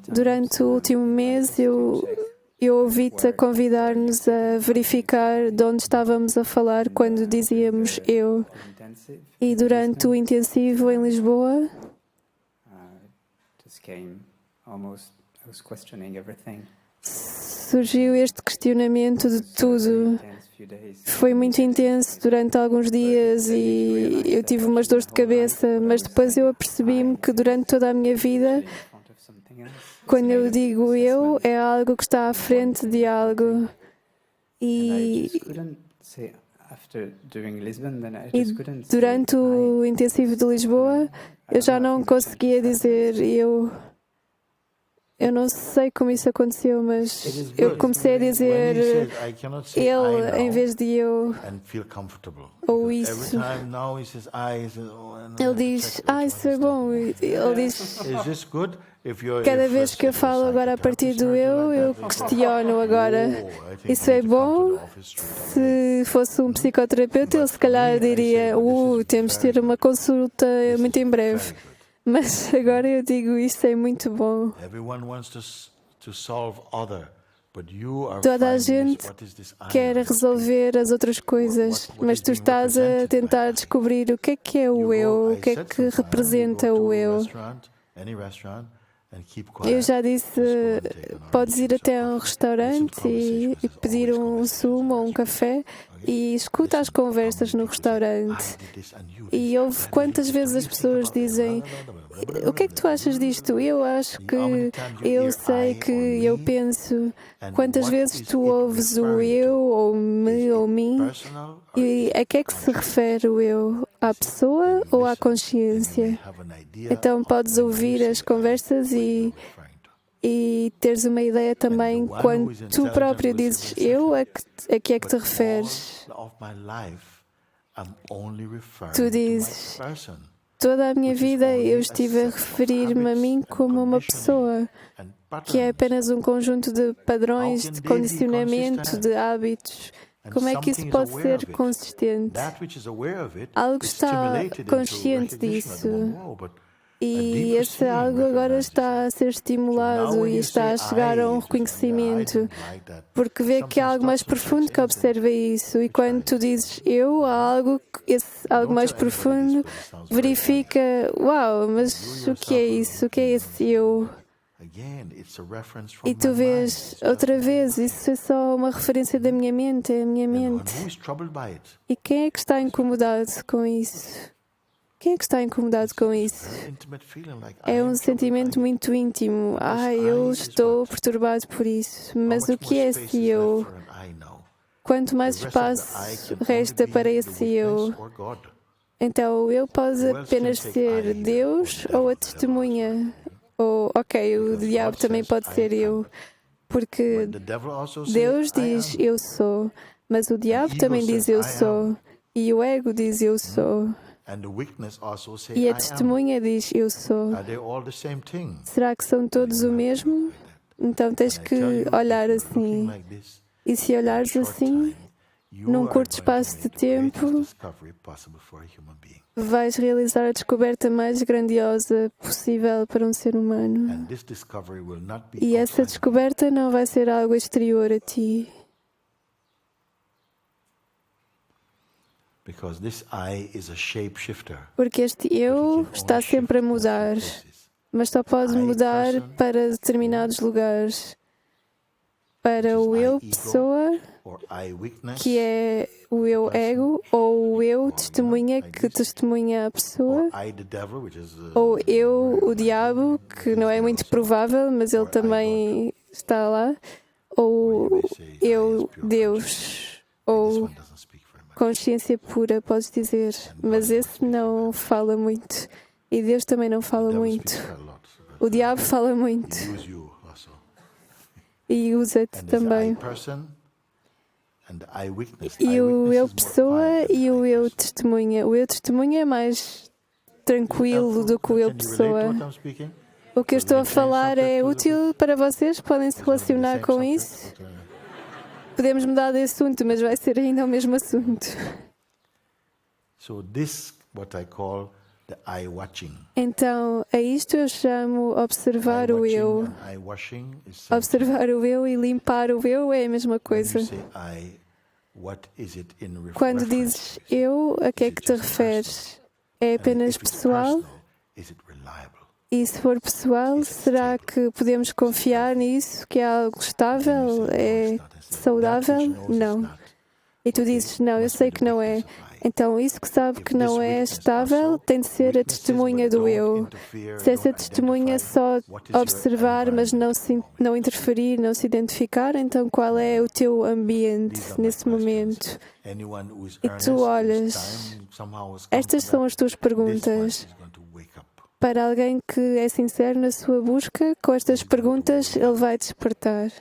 Durante o último mês, eu ouvi-te a convidar-nos a verificar de onde estávamos a falar quando dizíamos eu. E durante o intensivo em Lisboa, surgiu este questionamento de tudo. Foi muito intenso durante alguns dias e eu tive umas dores de cabeça, mas depois eu apercebi-me que durante toda a minha vida, quando eu digo eu, é algo que está à frente de algo. E durante o intensivo de Lisboa, eu já não conseguia dizer eu. Eu não sei como isso aconteceu, mas eu comecei a dizer ele em vez de eu, ou isso. Ele diz, isso é bom. Ele diz, cada vez que eu falo agora a partir do eu questiono agora. Isso é bom? Se fosse um psicoterapeuta, ele se calhar diria, temos de ter uma consulta muito em breve. Mas agora eu digo, isso é muito bom. Toda a gente quer resolver as outras coisas, mas tu estás a tentar descobrir o que é o eu, o que é que representa o eu. Eu já disse, podes ir até a um restaurante e pedir um sumo ou um café e escuta as conversas no restaurante. E ouve quantas vezes as pessoas dizem: o que é que tu achas disto? Eu acho que, eu sei que, eu penso. Quantas vezes tu ouves o eu, ou me, ou mim? E a que é que se refere o eu? À pessoa ou à consciência? Então podes ouvir as conversas e teres uma ideia também quando tu próprio dizes eu, a que é que te referes? Tu dizes: toda a minha vida eu estive a referir-me a mim como uma pessoa, que é apenas um conjunto de padrões, de condicionamento, de hábitos. Como é que isso pode ser consistente? Algo está consciente disso. E esse algo agora está a ser estimulado e está a chegar a um reconhecimento, porque vê que há algo mais profundo que observa isso. E quando tu dizes eu, há algo, esse algo mais profundo verifica: uau, mas o que é isso? O que é esse eu? E tu vês, outra vez, isso é só uma referência da minha mente, é a minha mente. E quem é que está incomodado com isso? Quem é que está incomodado com isso? É um sentimento muito íntimo. Eu estou perturbado por isso. Mas o que é esse eu? Quanto mais espaço resta para esse eu? Então, o eu pode apenas ser Deus ou a testemunha? Ou, o diabo também pode ser eu. Porque Deus diz eu sou, mas o diabo também diz eu sou. E o ego diz eu sou. E a testemunha diz eu sou. Será que são todos o mesmo? Então tens que olhar assim. E se olhares assim, num curto espaço de tempo, vais realizar a descoberta mais grandiosa possível para um ser humano. E essa descoberta não vai ser algo exterior a ti. Porque este eu está sempre a mudar, mas só pode mudar para determinados lugares. Para o eu pessoa, que é o eu ego, ou o eu testemunha, que testemunha a pessoa, ou eu, o diabo, que não é muito provável, mas ele também está lá, ou eu, Deus, ou consciência pura, podes dizer, mas esse não fala muito. E Deus também não fala muito. O diabo fala muito. E usa-te também. E o eu pessoa e o eu testemunha. O eu testemunha é mais tranquilo do que o eu pessoa. O que eu estou a falar é útil para vocês? Podem se relacionar com isso? Podemos mudar de assunto, mas vai ser ainda o mesmo assunto. Então, a isto eu chamo observar o eu. Observar o eu e limpar o eu é a mesma coisa. Quando dizes eu, a que é que te referes? É apenas pessoal? E se for pessoal, será que podemos confiar nisso, que é algo estável? É saudável? Não. E tu dizes, não, eu sei que não é. Então, isso que sabe que não é estável tem de ser a testemunha do eu. Se essa testemunha só observar, mas não interferir, não se identificar, então qual é o teu ambiente nesse momento? E tu olhas, estas são as tuas perguntas. Para alguém que é sincero na sua busca, com estas perguntas, ele vai despertar.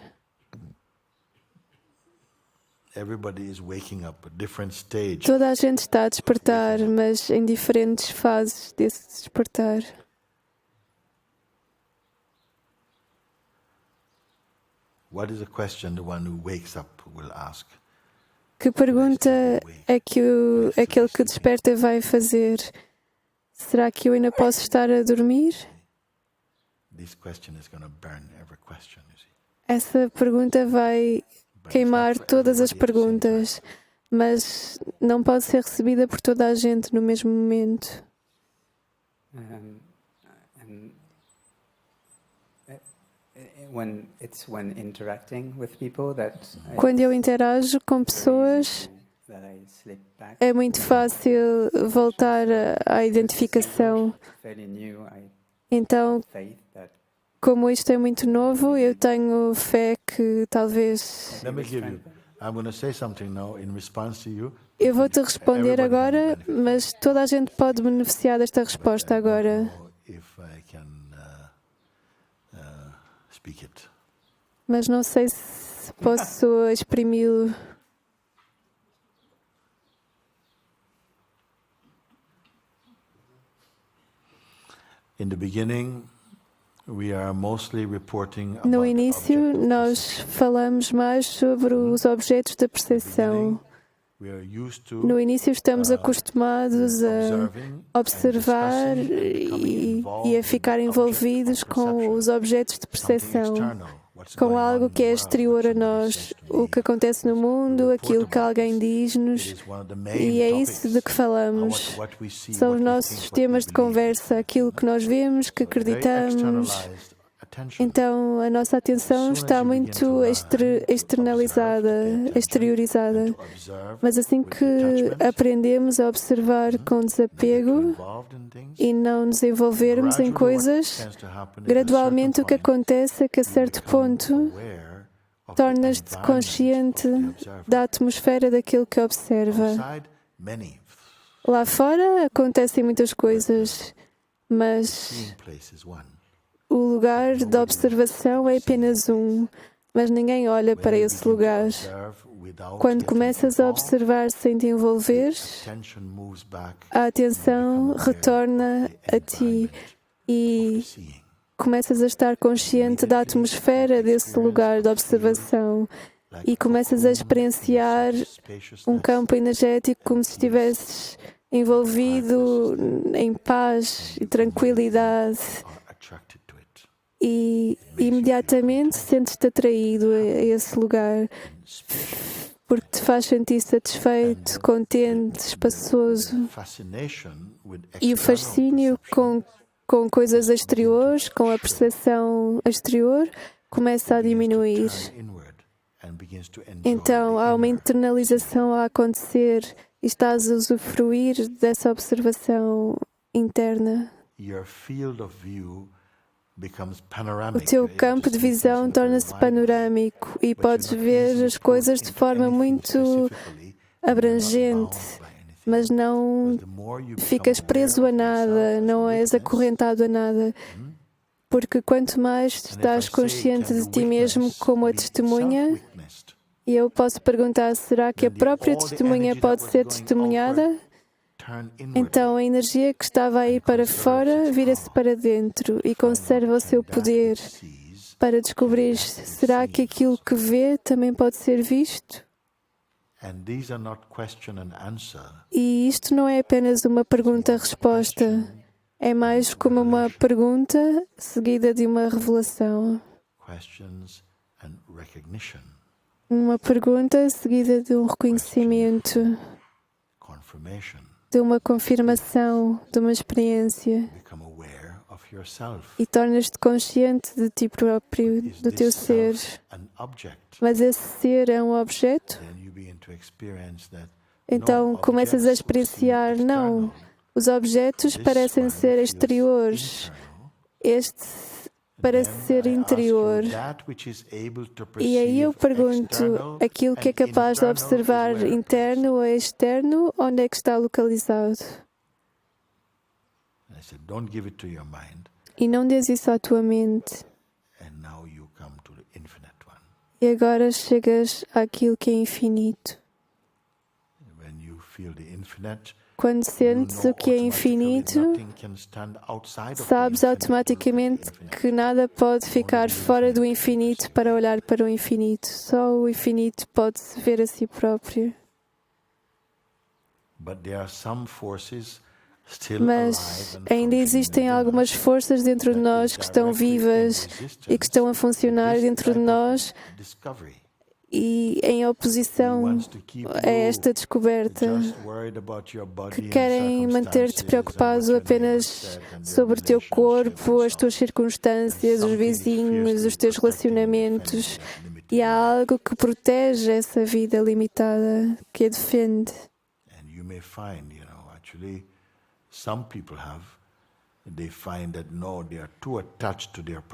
Toda a gente está a despertar, mas em diferentes fases desse despertar. Que pergunta é que aquele que desperta vai fazer? Será que eu ainda posso estar a dormir? Essa pergunta vai queimar todas as perguntas, mas não pode ser recebida por toda a gente no mesmo momento. Quando eu interajo com pessoas, é muito fácil voltar à identificação. Então, como isto é muito novo, eu tenho fé que talvez... Eu vou-te responder agora, mas toda a gente pode beneficiar desta resposta agora. Mas não sei se posso exprimi-lo. No início, nós falamos mais sobre os objetos da percepção. No início, estamos acostumados a observar e a ficar envolvidos com os objetos de percepção, com algo que é exterior a nós, o que acontece no mundo, aquilo que alguém diz-nos, e é isso de que falamos. São os nossos temas de conversa, aquilo que nós vemos, que acreditamos. Então, a nossa atenção está muito exteriorizada. Mas assim que aprendemos a observar com desapego e não nos envolvermos em coisas, gradualmente o que acontece é que a certo ponto tornas-te consciente da atmosfera daquilo que observa. Lá fora acontecem muitas coisas, mas o lugar de observação é apenas um, mas ninguém olha para esse lugar. Quando começas a observar sem te envolver, a atenção retorna a ti e começas a estar consciente da atmosfera desse lugar de observação e começas a experienciar um campo energético como se estivesses envolvido em paz e tranquilidade. E imediatamente sentes-te atraído a esse lugar, porque te faz sentir satisfeito, contente, espaçoso. E o fascínio com coisas exteriores, com a percepção exterior, começa a diminuir. Então há uma internalização a acontecer e estás a usufruir dessa observação interna. O teu campo de visão torna-se panorâmico e podes ver as coisas de forma muito abrangente, mas não ficas preso a nada, não és acorrentado a nada. Porque quanto mais estás consciente de ti mesmo como a testemunha, e eu posso perguntar, será que a própria testemunha pode ser testemunhada? Então a energia que estava a ir para fora vira-se para dentro e conserva o seu poder para descobrir, será que aquilo que vê também pode ser visto? E isto não é apenas uma pergunta-resposta, é mais como uma pergunta seguida de uma revelação. Uma pergunta seguida de um reconhecimento, de uma confirmação, de uma experiência. E tornas-te consciente de ti próprio, do teu ser. Mas esse ser é um objeto? Então começas a experienciar, não. Os objetos parecem ser exteriores. Este parece ser interior. E aí eu pergunto, aquilo que é capaz de observar interno ou externo, onde é que está localizado? E não dês isso à tua mente. E agora chegas àquilo que é infinito. Quando sentes o que é infinito, sabes automaticamente que nada pode ficar fora do infinito para olhar para o infinito. Só o infinito pode se ver a si próprio. mas ainda existem algumas forças dentro de nós que estão vivas e que estão a funcionar dentro de nós e em oposição a esta descoberta, que querem manter-te preocupado apenas sobre o teu corpo, as tuas circunstâncias, os vizinhos, os teus relacionamentos. E há algo que protege essa vida limitada, que a defende.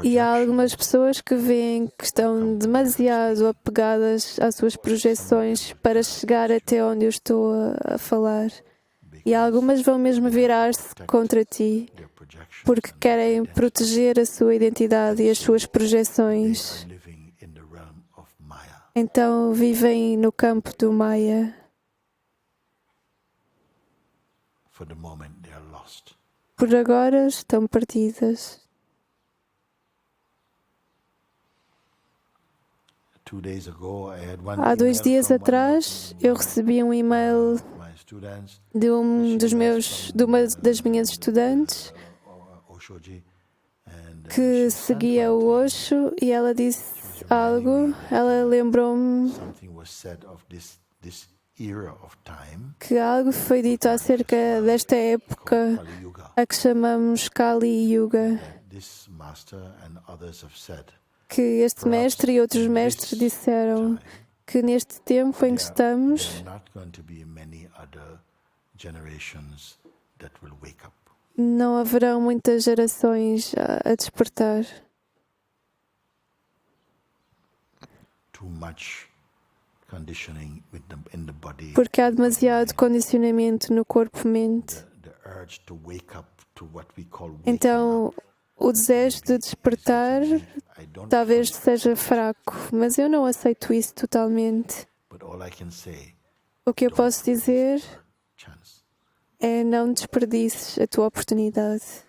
E há algumas pessoas que veem que estão demasiado apegadas às suas projeções para chegar até onde eu estou a falar. E algumas vão mesmo virar-se contra ti, porque querem proteger a sua identidade e as suas projeções. Então vivem no campo do Maya. Por agora estão perdidas. Há 2 dias atrás eu recebi um e-mail de uma das minhas estudantes que seguia o Osho e ela disse algo. Ela lembrou-me que algo foi dito acerca desta época a que chamamos Kali Yuga, que este mestre e outros mestres disseram que neste tempo em que estamos não haverão muitas gerações a despertar. Porque há demasiado condicionamento no corpo-mente. Então, o desejo de despertar talvez seja fraco, mas eu não aceito isso totalmente. O que eu posso dizer é: não desperdices a tua oportunidade.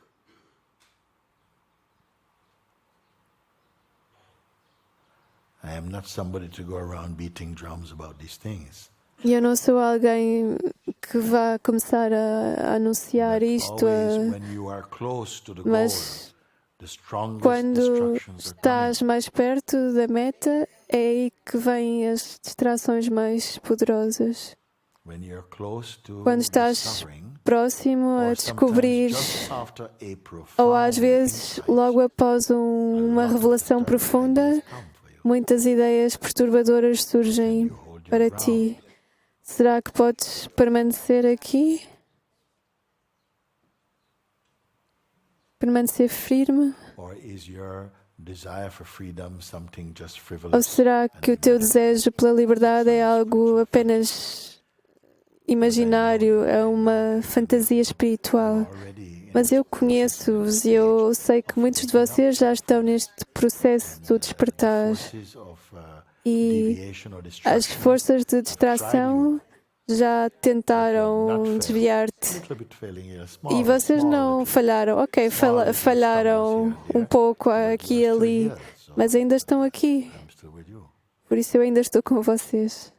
E eu não sou alguém que vá começar a anunciar isto, mas quando estás mais perto da meta, é aí que vêm as distrações mais poderosas. Quando estás próximo a descobrir, ou às vezes logo após uma revelação profunda, muitas ideias perturbadoras surgem para ti. Será que podes permanecer aqui? Permanecer firme? Ou será que o teu desejo pela liberdade é algo apenas imaginário, é uma fantasia espiritual? Mas eu conheço-vos e eu sei que muitos de vocês já estão neste processo do despertar. E as forças de distração já tentaram desviar-te. E vocês não falharam. Ok, falharam um pouco aqui e ali, mas ainda estão aqui. Por isso eu ainda estou com vocês.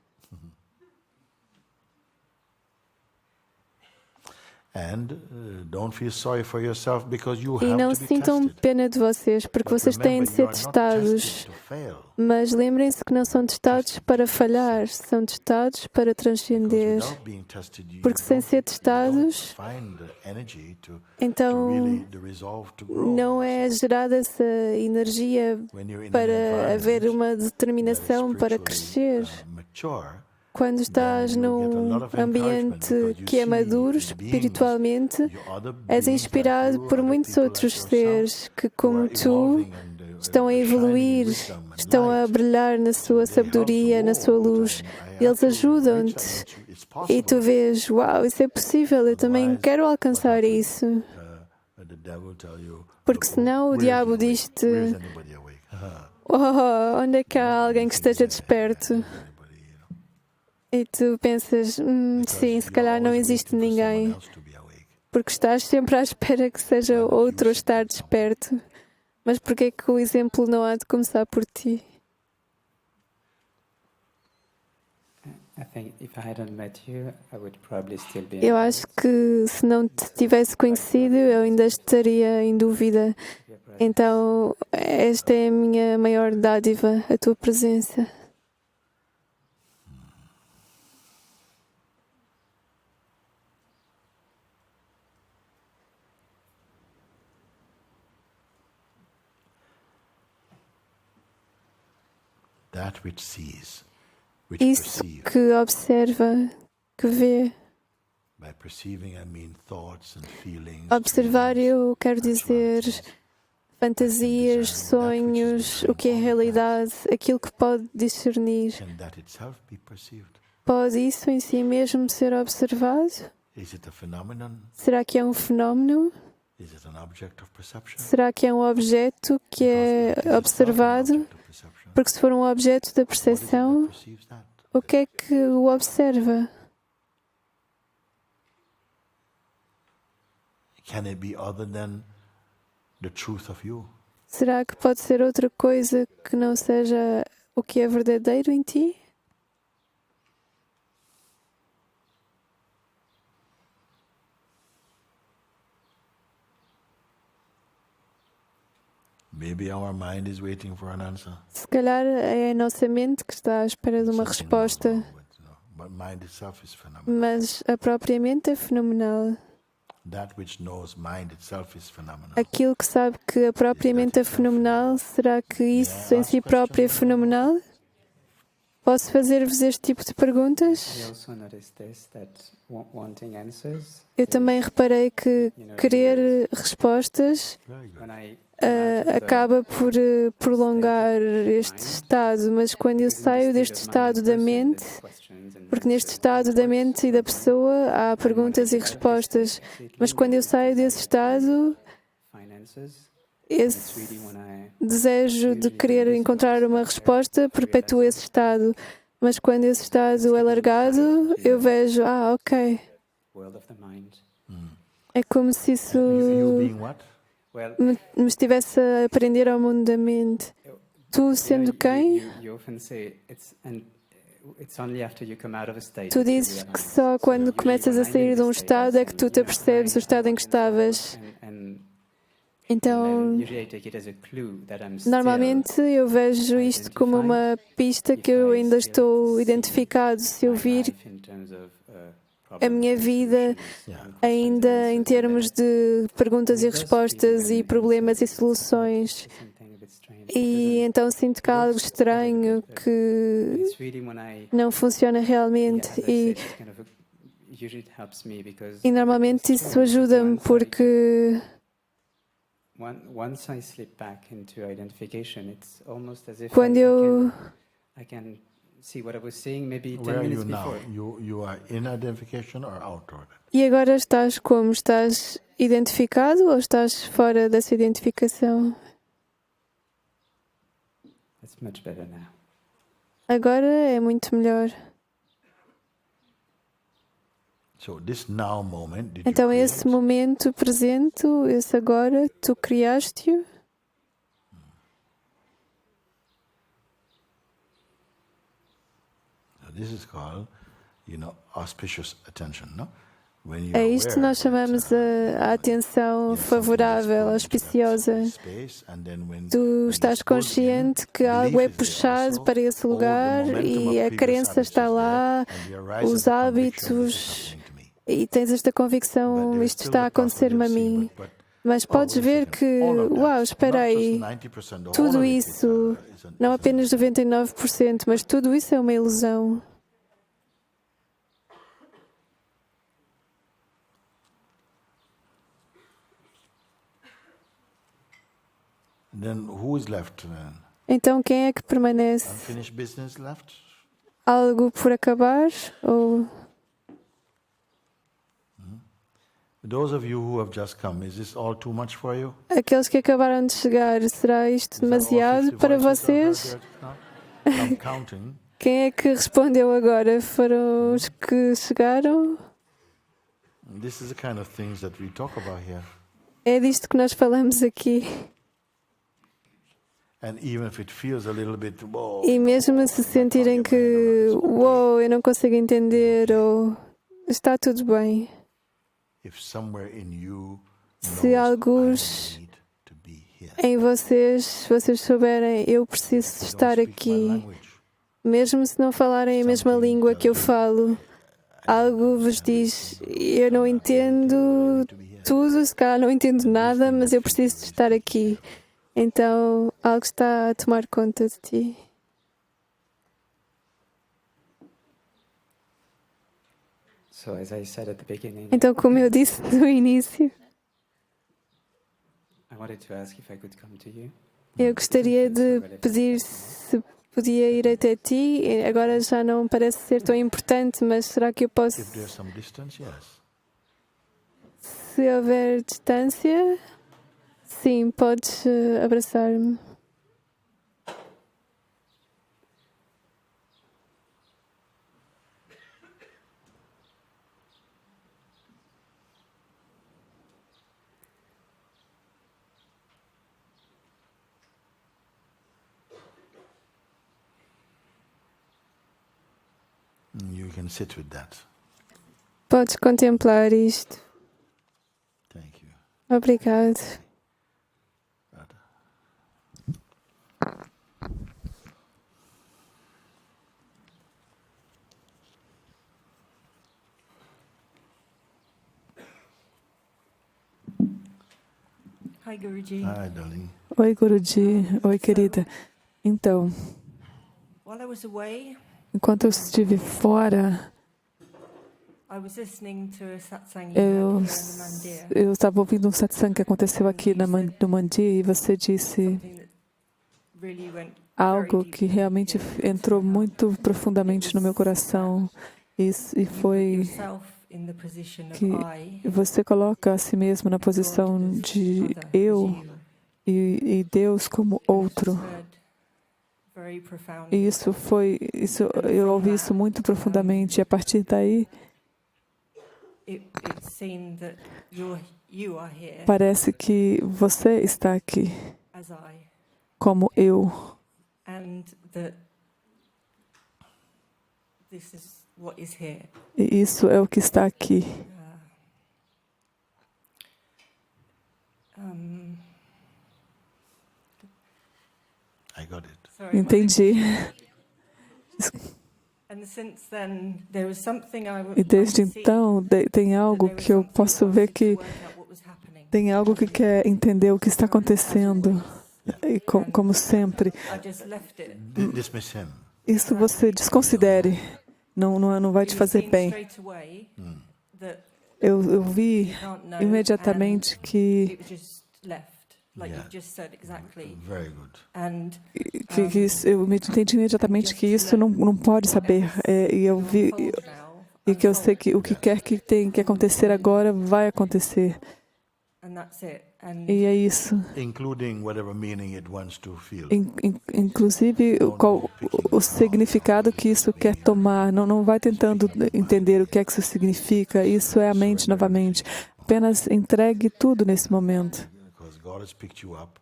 E não sintam pena de vocês, porque vocês têm de ser testados. Mas lembrem-se que não são testados para falhar, são testados para transcender. Porque sem ser testados, então não é gerada essa energia para haver uma determinação para crescer. Quando estás num ambiente que é maduro espiritualmente, és inspirado por muitos outros seres que, como tu, estão a evoluir, estão a brilhar na sua sabedoria, na sua luz. Eles ajudam-te. E tu vês, uau, isso é possível, eu também quero alcançar isso. Porque senão o diabo diz-te, oh, onde é que há alguém que esteja desperto? E tu pensas, sim, se calhar não existe ninguém, porque estás sempre à espera que seja outro a estar desperto. Mas por que é que o exemplo não há de começar por ti? Eu acho que se não te tivesse conhecido, eu ainda estaria em dúvida. Então, esta é a minha maior dádiva, a tua presença. That which sees, which Isso perceives. que observa, que vê. By perceiving, I mean thoughts and feelings. Observar, eu quero dizer fantasias, sonhos, o que é realidade, aquilo que pode discernir. Can that itself be perceived? Pode isso em si mesmo ser observado? Is it a phenomenon? Será que é um fenómeno? Is it an object of perception? Será que é um objeto que é observado? Porque se for um objeto da percepção, o que é que o observa? Can it be other than the truth of you? Será que pode ser outra coisa que não seja o que é verdadeiro em ti? Maybe our mind is waiting for an answer. Se calhar é a nossa mente que está à espera de uma resposta, But mind itself is phenomenal. mas a própria mente é fenomenal. That which knows mind itself is phenomenal. Aquilo que sabe que a própria mente é fenomenal, será que isso em si próprio é fenomenal? Posso fazer-vos este tipo de perguntas? Eu também reparei que querer respostas acaba por prolongar este estado, mas quando eu saio deste estado da mente, porque neste estado da mente e da pessoa há perguntas e respostas, mas quando eu saio desse estado, esse desejo de querer encontrar uma resposta perpetua esse estado. Mas quando esse estado é largado, eu vejo, ok. É como se isso me estivesse a aprender ao mundo da mente. Tu sendo quem? Tu dizes que só quando começas a sair de um estado é que tu te apercebes o estado em que estavas. Então, normalmente eu vejo isto como uma pista que eu ainda estou identificado. Se eu vir a minha vida ainda em termos de perguntas e respostas e problemas e soluções. E então sinto que há algo estranho que não funciona realmente. E normalmente isso ajuda-me porque quando eu Where are you now? You are in identification or out of it? E agora estás como? Estás identificado ou estás fora dessa identificação? Agora é muito melhor. So this now moment, did Então you esse create? momento presente, esse agora, tu criaste-o? So this is called, auspicious attention, no? When you É are isto que aware nós that, chamamos a atenção favorável, auspiciosa. space, and then when Tu estás consciente que algo é puxado para esse lugar e a crença está lá, os hábitos, e tens esta convicção, isto está a acontecer-me a mim. Mas podes ver que, uau, espera aí, tudo isso, não apenas 99%, mas tudo isso é uma ilusão. Then who is left? Então quem é que permanece? Unfinished business left? Algo por acabar? Ou Those of you who have just come, is this all too much for you? aqueles que acabaram de chegar, será isto demasiado para vocês? I'm counting. Quem é que respondeu agora? Foram os que chegaram? This is the kind of things that we talk about here. É disto que nós falamos aqui. And even if it feels a little bit, whoa, E mesmo se sentirem que, eu não consigo entender, ou está tudo bem. if somewhere in you Se knows, alguns I need to be here. em vocês souberem, eu preciso estar Don't speak my aqui, language. mesmo se não falarem a mesma língua que eu falo, algo vos diz, eu não entendo tudo, se calhar não entendo nada, mas eu preciso de estar aqui. Então, algo está a tomar conta de ti. So as I said at the beginning, Então, como eu disse no início, I wanted to ask if I could come to you. eu gostaria de pedir se podia ir até ti. Agora já não parece ser tão importante, mas será que eu posso, If there's some distance, yes. se houver distância, sim, podes abraçar-me. You can sit with that. Podes contemplar isto. Thank you. Obrigado. Radha. Hi, Guruji. Hi, darling. Oi, Guruji. Oi, querida. Então, While I was away, enquanto eu estive fora, I was listening to a Satsang eu here in the Mandir. eu estava ouvindo um satsang que aconteceu aqui no Mandi e você disse Something that really went algo very que deep realmente into entrou muito profundamente no meu coração e foi yourself in the position of que I, você coloca a si mesmo na posição de other, eu you. e Deus como outro. Heard very profound. E eu ouvi isso muito profundamente. E a partir daí, It seemed that you are here parece que você está aqui as I, como eu. and that this is what is here. E isso é o que está aqui. I got it. Sorry, Entendi. And since then, there was something E desde então, tem algo que eu posso ver que tem algo que quer entender o que está acontecendo. E como sempre, I just left it. Dismiss him. isso você desconsidere. Não vai te fazer bem. Straight away that Eu vi you can't know, imediatamente and que it was just left, like you just said exactly. Very good. And eu me entendi imediatamente que isso não pode saber. E eu vi unfold now, e que eu sei que o que quer que tem que acontecer agora vai acontecer. and that's it. And E é isso. Including whatever meaning it wants to feel. Inclusive o significado que isso quer tomar. Não vai tentando entender o que é que isso significa. Isso é a mente novamente. Apenas entregue tudo nesse momento. Because God has picked you up.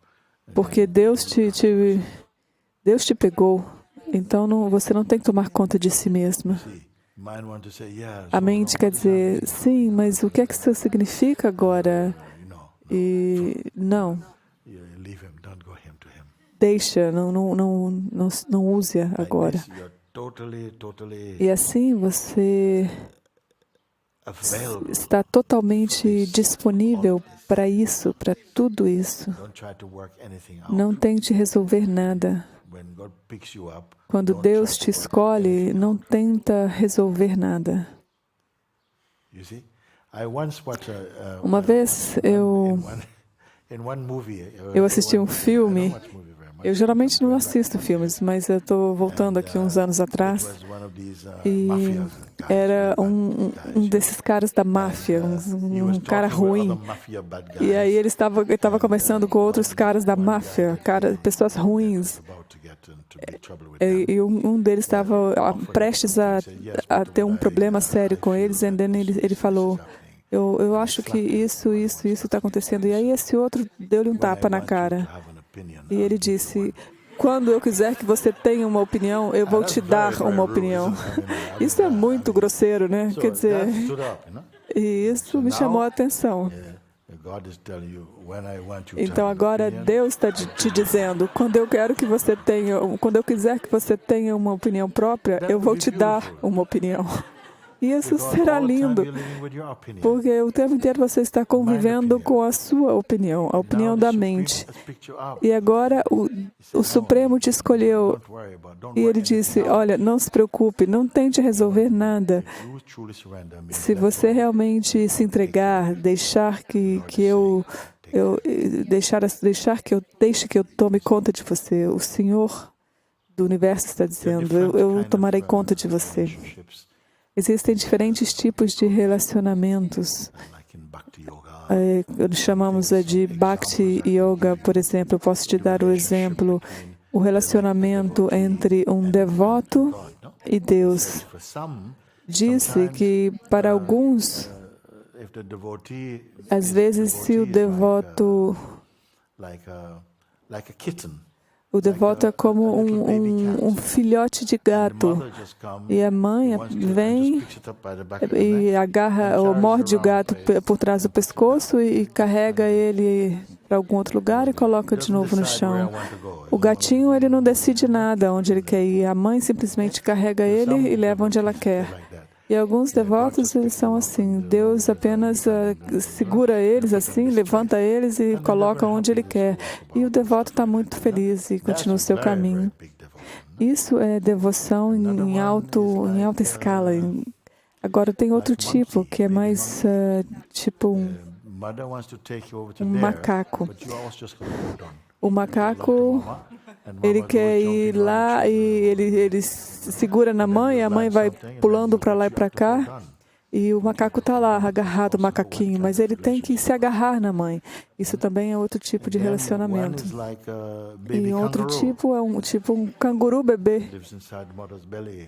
Porque Deus te pegou. Então você não tem que tomar conta de si mesmo. See, mind want to say, yeah, A so mente quer dizer, sim, mas o que é que isso significa agora? E não, you leave him, don't go him to him. deixa, não use-a Like agora. this, you're totally E assim você available. está totalmente disponível para isso, para tudo isso. Don't try to work anything out. Não tente resolver nada. When God picks you up, Quando don't Deus try te to work escolhe, anything não out. tenta resolver nada. You see? I once watched Uma vez in one movie. Eu assisti um I filme. don't watch movie very much. Eu geralmente não assisto filmes, mas eu estou voltando aqui uns anos atrás. It was one of these, E mafia guys, era bad um guys, desses caras da máfia, He was um cara talking with ruim. other mafia bad guys. E aí ele estava conversando com outros caras da máfia, pessoas ruins. About to get into big trouble with them. E um deles estava prestes a ter um problema sério com eles, e then ele falou, eu acho que isso está acontecendo. E aí esse outro deu-lhe um tapa na cara. E ele disse, quando eu quiser que você tenha uma opinião, eu vou te dar uma opinião. Isso é muito grosseiro, né? Quer dizer, e isso me chamou a atenção. Então agora Deus está te dizendo, quando eu quiser que você tenha uma opinião própria, eu vou te dar uma opinião. E isso será lindo, porque o tempo inteiro você está convivendo com a sua opinião, a opinião da mente. E agora o Supremo te escolheu e ele disse, olha, não se preocupe, não tente resolver nada. Se você realmente se entregar, deixar que eu tome conta de você, o Senhor do Universo está dizendo, eu tomarei conta de você. Existem diferentes tipos de relacionamentos. Chamamos de Bhakti Yoga, por exemplo. Eu posso te dar o exemplo, o relacionamento entre um devoto e Deus. Disse que para alguns, às vezes, se o devoto é como um filhote de gato. E a mãe vem e agarra ou morde o gato por trás do pescoço e carrega ele para algum outro lugar e coloca de novo no chão. O gatinho, ele não decide nada onde ele quer ir. A mãe simplesmente carrega ele e leva onde ela quer. E alguns devotos, eles são assim. Deus apenas segura eles assim, levanta eles e coloca onde Ele quer. E o devoto está muito feliz e continua o seu caminho. Isso é devoção em alta escala. Agora tem outro tipo, que é mais tipo um macaco. O macaco, ele quer ir lá e ele segura na mãe, e a mãe vai pulando para lá e para cá. E o macaco está lá, agarrado, o macaquinho, mas ele tem que se agarrar na mãe. Isso também é outro tipo de relacionamento. E outro tipo é um canguru bebê.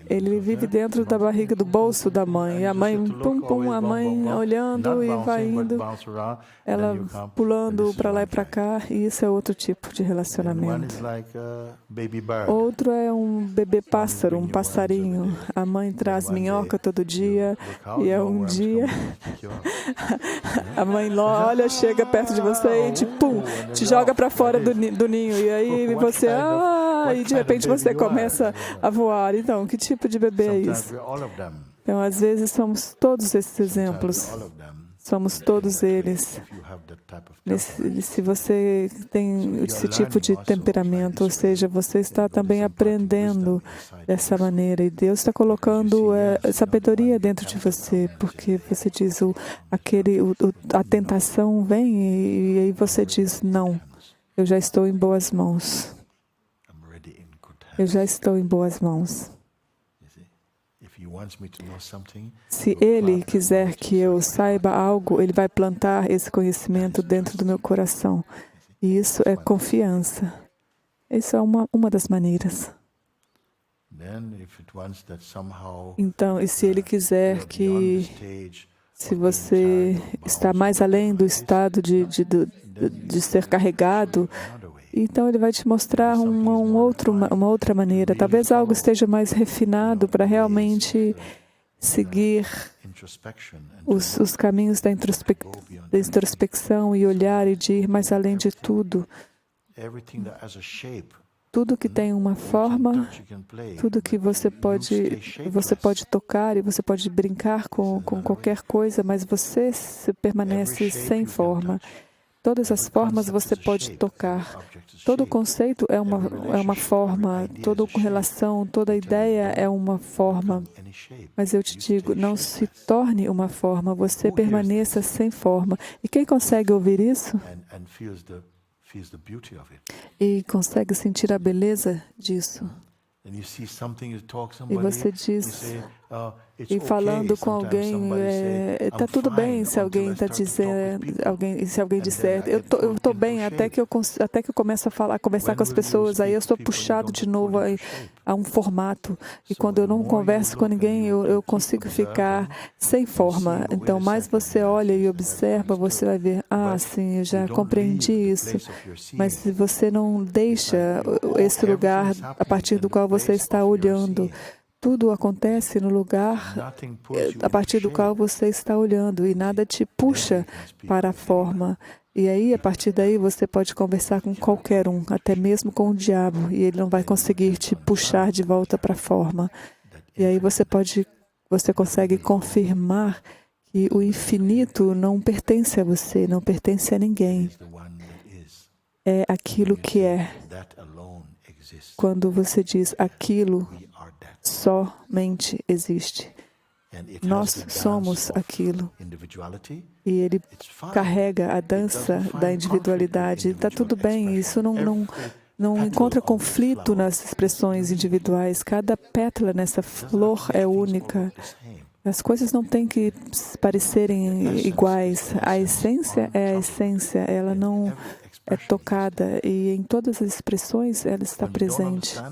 Ele vive dentro da barriga do bolso da mãe. E a mãe, a mãe olhando e vai indo, ela pulando para lá e para cá. E isso é outro tipo de relacionamento. Outro é um bebê pássaro, um passarinho. A mãe traz minhoca todo dia. E um dia, a mãe olha, chega perto de você e te joga para fora do ninho. E aí você, e de repente você começa a voar. Então, que tipo de bebê é isso? Então, às vezes, somos todos esses exemplos. Somos todos eles. Se você tem esse tipo de temperamento, ou seja, você está também aprendendo dessa maneira. E Deus está colocando sabedoria dentro de você, porque você diz, a tentação vem e aí você diz, não, eu já estou em boas mãos. Eu já estou em boas mãos. Se Ele quiser que eu saiba algo, Ele vai plantar esse conhecimento dentro do meu coração. E isso é confiança. Isso é uma das maneiras. Então, e se Ele quiser que, se você está mais além do estado de ser carregado, então Ele vai te mostrar uma outra maneira. Talvez algo esteja mais refinado para realmente seguir os caminhos da introspecção e olhar e de ir mais além de tudo. Tudo que tem uma forma, tudo que você pode tocar e você pode brincar com qualquer coisa, mas você permanece sem forma. Todas as formas você pode tocar. Todo conceito é uma forma, toda relação, toda ideia é uma forma. Mas eu te digo, não se torne uma forma, você permaneça sem forma. E quem consegue ouvir isso? E consegue sentir a beleza disso. E você diz e falando com alguém, está tudo bem se alguém está dizendo, se alguém disser, eu estou bem até que eu começo a conversar com as pessoas, aí eu sou puxado de novo a um formato. E quando eu não converso com ninguém, eu consigo ficar sem forma. Então, mais você olha e observa, você vai ver, sim, eu já compreendi isso. Mas se você não deixa esse lugar a partir do qual você está olhando, tudo acontece no lugar a partir do qual você está olhando e nada te puxa para a forma. E aí, a partir daí, você pode conversar com qualquer um, até mesmo com o diabo, e ele não vai conseguir te puxar de volta para a forma. E aí você consegue confirmar que o infinito não pertence a você, não pertence a ninguém. É aquilo que é. Quando você diz aquilo, somente existe. Nós somos aquilo. E ele carrega a dança da individualidade. Está tudo bem, isso não encontra conflito nas expressões individuais. Cada pétala nessa flor é única. As coisas não têm que parecerem iguais. A essência é a essência, ela não é tocada e em todas as expressões ela está presente.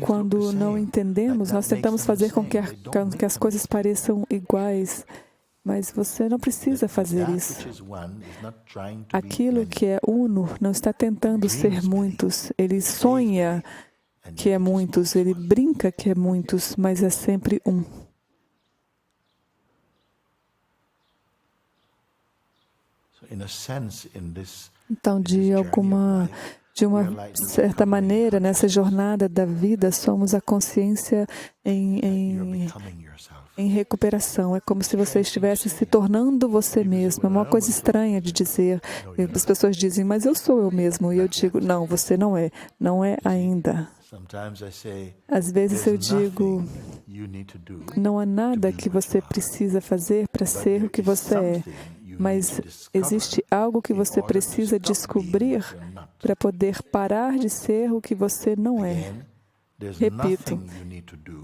Quando não entendemos, nós tentamos fazer com que as coisas pareçam iguais, mas você não precisa fazer isso. Aquilo que é uno não está tentando ser muitos. Ele sonha que é muitos, ele brinca que é muitos, mas é sempre um. Então, de uma certa maneira, nessa jornada da vida, somos a consciência em recuperação. É como se você estivesse se tornando você mesmo. É uma coisa estranha de dizer. As pessoas dizem, mas eu sou eu mesmo. E eu digo, não, você não é. Não é ainda. Às vezes eu digo, não há nada que você precisa fazer para ser o que você é. Mas existe algo que você precisa descobrir para poder parar de ser o que você não é. Repito,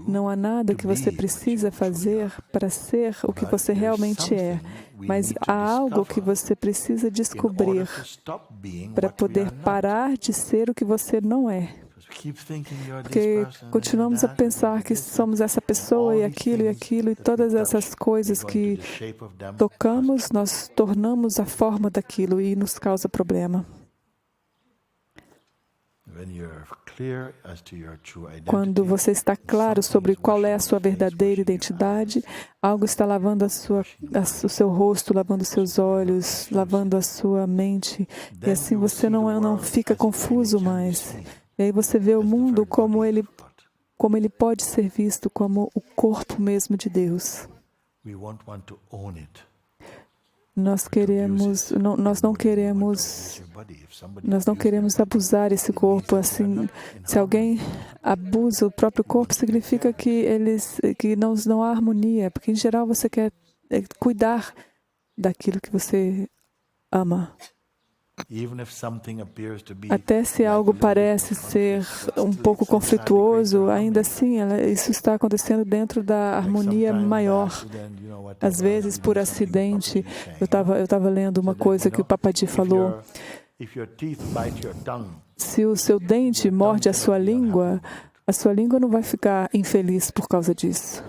não há nada que você precisa fazer para ser o que você realmente é, mas há algo que você precisa descobrir para poder parar de ser o que você não é. Porque continuamos a pensar que somos essa pessoa e aquilo, e todas essas coisas que tocamos, nós tornamos a forma daquilo e nos causa problema. Quando você está claro sobre qual é a sua verdadeira identidade, algo está lavando o seu rosto, lavando os seus olhos, lavando a sua mente, e assim você não fica confuso mais. E aí você vê o mundo como ele pode ser visto, como o corpo mesmo de Deus. Nós não queremos abusar esse corpo. Assim, se alguém abusa o próprio corpo, significa que não há harmonia, porque em geral você quer cuidar daquilo que você ama. Até se algo parece ser um pouco conflituoso, ainda assim, isso está acontecendo dentro da harmonia maior. Às vezes, por acidente, eu estava lendo uma coisa que o Papaji falou. Se o seu dente morde a sua língua não vai ficar infeliz por causa disso.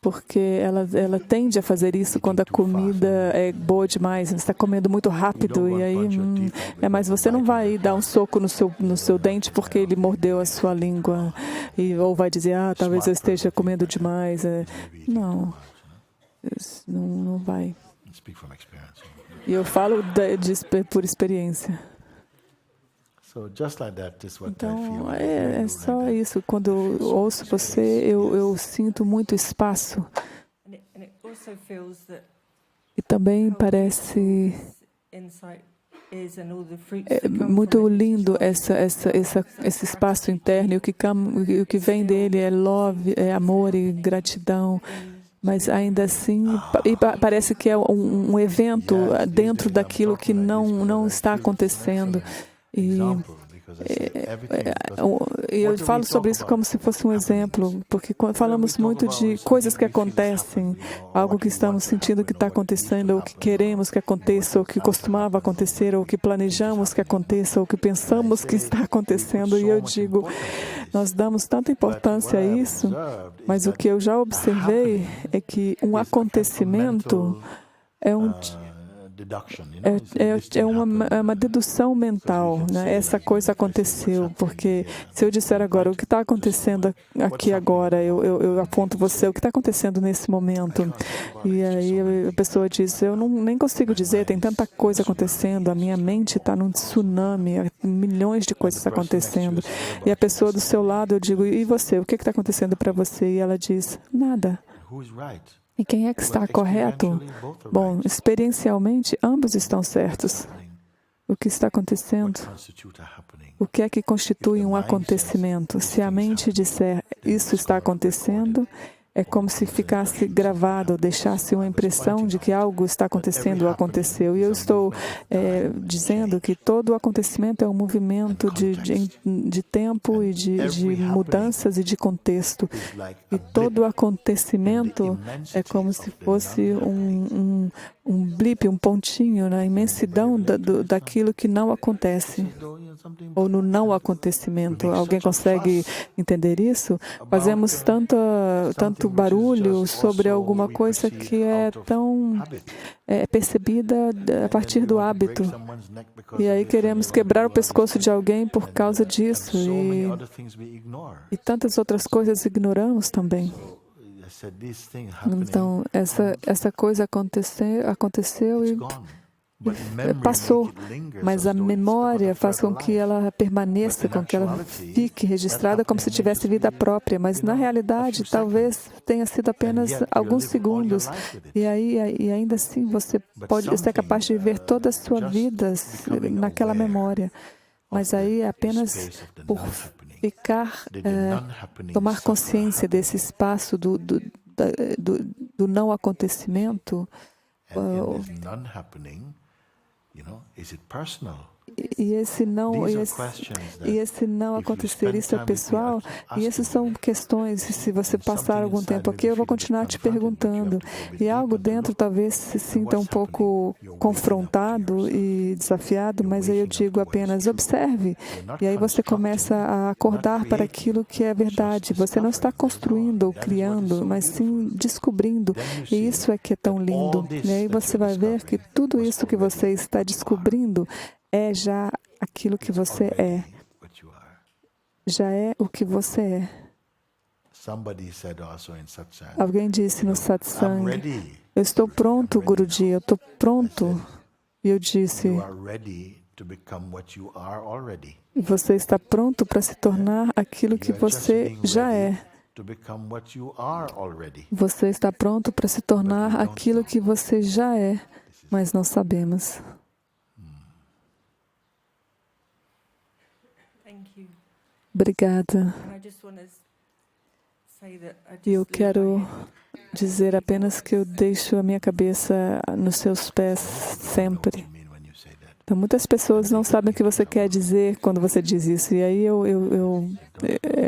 Porque ela tende a fazer isso quando a comida é boa demais. Você está comendo muito rápido e aí... mas você não vai dar um soco no seu dente porque ele mordeu a sua língua. Ou vai dizer, talvez eu esteja comendo demais. Não vai. E eu falo por experiência. Então, é só isso. Quando eu ouço você, eu sinto muito espaço. E também parece muito lindo esse espaço interno. E o que vem dele é love, é amor e gratidão. Mas ainda assim, parece que é um evento dentro daquilo que não está acontecendo. E eu falo sobre isso como se fosse um exemplo, porque quando falamos muito de coisas que acontecem, algo que estamos sentindo que está acontecendo, ou que queremos que aconteça, ou que costumava acontecer, ou que planejamos que aconteça, ou que pensamos que está acontecendo, e eu digo, nós damos tanta importância a isso, mas o que eu já observei é que um acontecimento é uma dedução mental, né? Essa coisa aconteceu, porque se eu disser agora o que está acontecendo aqui agora, eu aponto você, o que está acontecendo nesse momento. E aí a pessoa diz, eu nem consigo dizer, tem tanta coisa acontecendo, a minha mente está num tsunami, milhões de coisas acontecendo. E a pessoa do seu lado, eu digo, e você, o que está acontecendo para você? E ela diz, nada. E quem é que está correto? Bom, experiencialmente, ambos estão certos. O que está acontecendo? O que é que constitui um acontecimento? Se a mente disser, isso está acontecendo, é como se ficasse gravado, deixasse uma impressão de que algo está acontecendo ou aconteceu. E eu estou dizendo que todo acontecimento é um movimento de tempo e de mudanças e de contexto. E todo acontecimento é como se fosse um blip, um pontinho na imensidão daquilo que não acontece, ou no não acontecimento. Alguém consegue entender isso? Fazemos tanto barulho sobre alguma coisa que é tão percebida a partir do hábito. E aí queremos quebrar o pescoço de alguém por causa disso. E tantas outras coisas ignoramos também. Então, essa coisa aconteceu e passou, mas a memória faz com que ela permaneça, com que ela fique registrada como se tivesse vida própria, mas na realidade talvez tenha sido apenas alguns segundos, e ainda assim você é capaz de ver toda a sua vida naquela memória, mas aí é apenas por tomar consciência desse espaço do não acontecimento. E esse não acontecer, isso é pessoal, e essas são questões, se você passar algum tempo aqui, eu vou continuar te perguntando. E algo dentro talvez se sinta um pouco confrontado e desafiado, mas aí eu digo apenas, observe. E aí você começa a acordar para aquilo que é verdade. Você não está construindo ou criando, mas sim descobrindo. E isso é que é tão lindo. E aí você vai ver que tudo isso que você está descobrindo é já aquilo que você é. Já é o que você é. Alguém disse no Satsang, eu estou pronto, Guruji, eu estou pronto. E eu disse, você está pronto para se tornar aquilo que você já é. Você está pronto para se tornar aquilo que você já é, mas não sabemos. Obrigada. E eu quero dizer apenas que eu deixo a minha cabeça nos seus pés sempre. Então, muitas pessoas não sabem o que você quer dizer quando você diz isso. E aí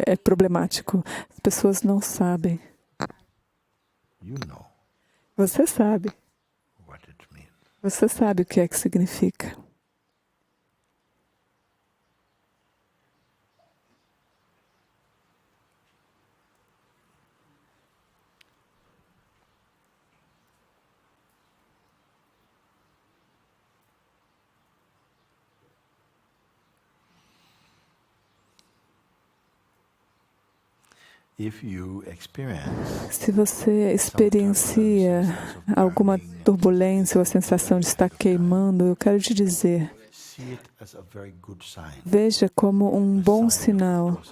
é problemático. As pessoas não sabem. Você sabe. Você sabe o que é que significa. Se você experiencia alguma turbulência ou a sensação de estar queimando, eu quero te dizer, veja como um bom sinal,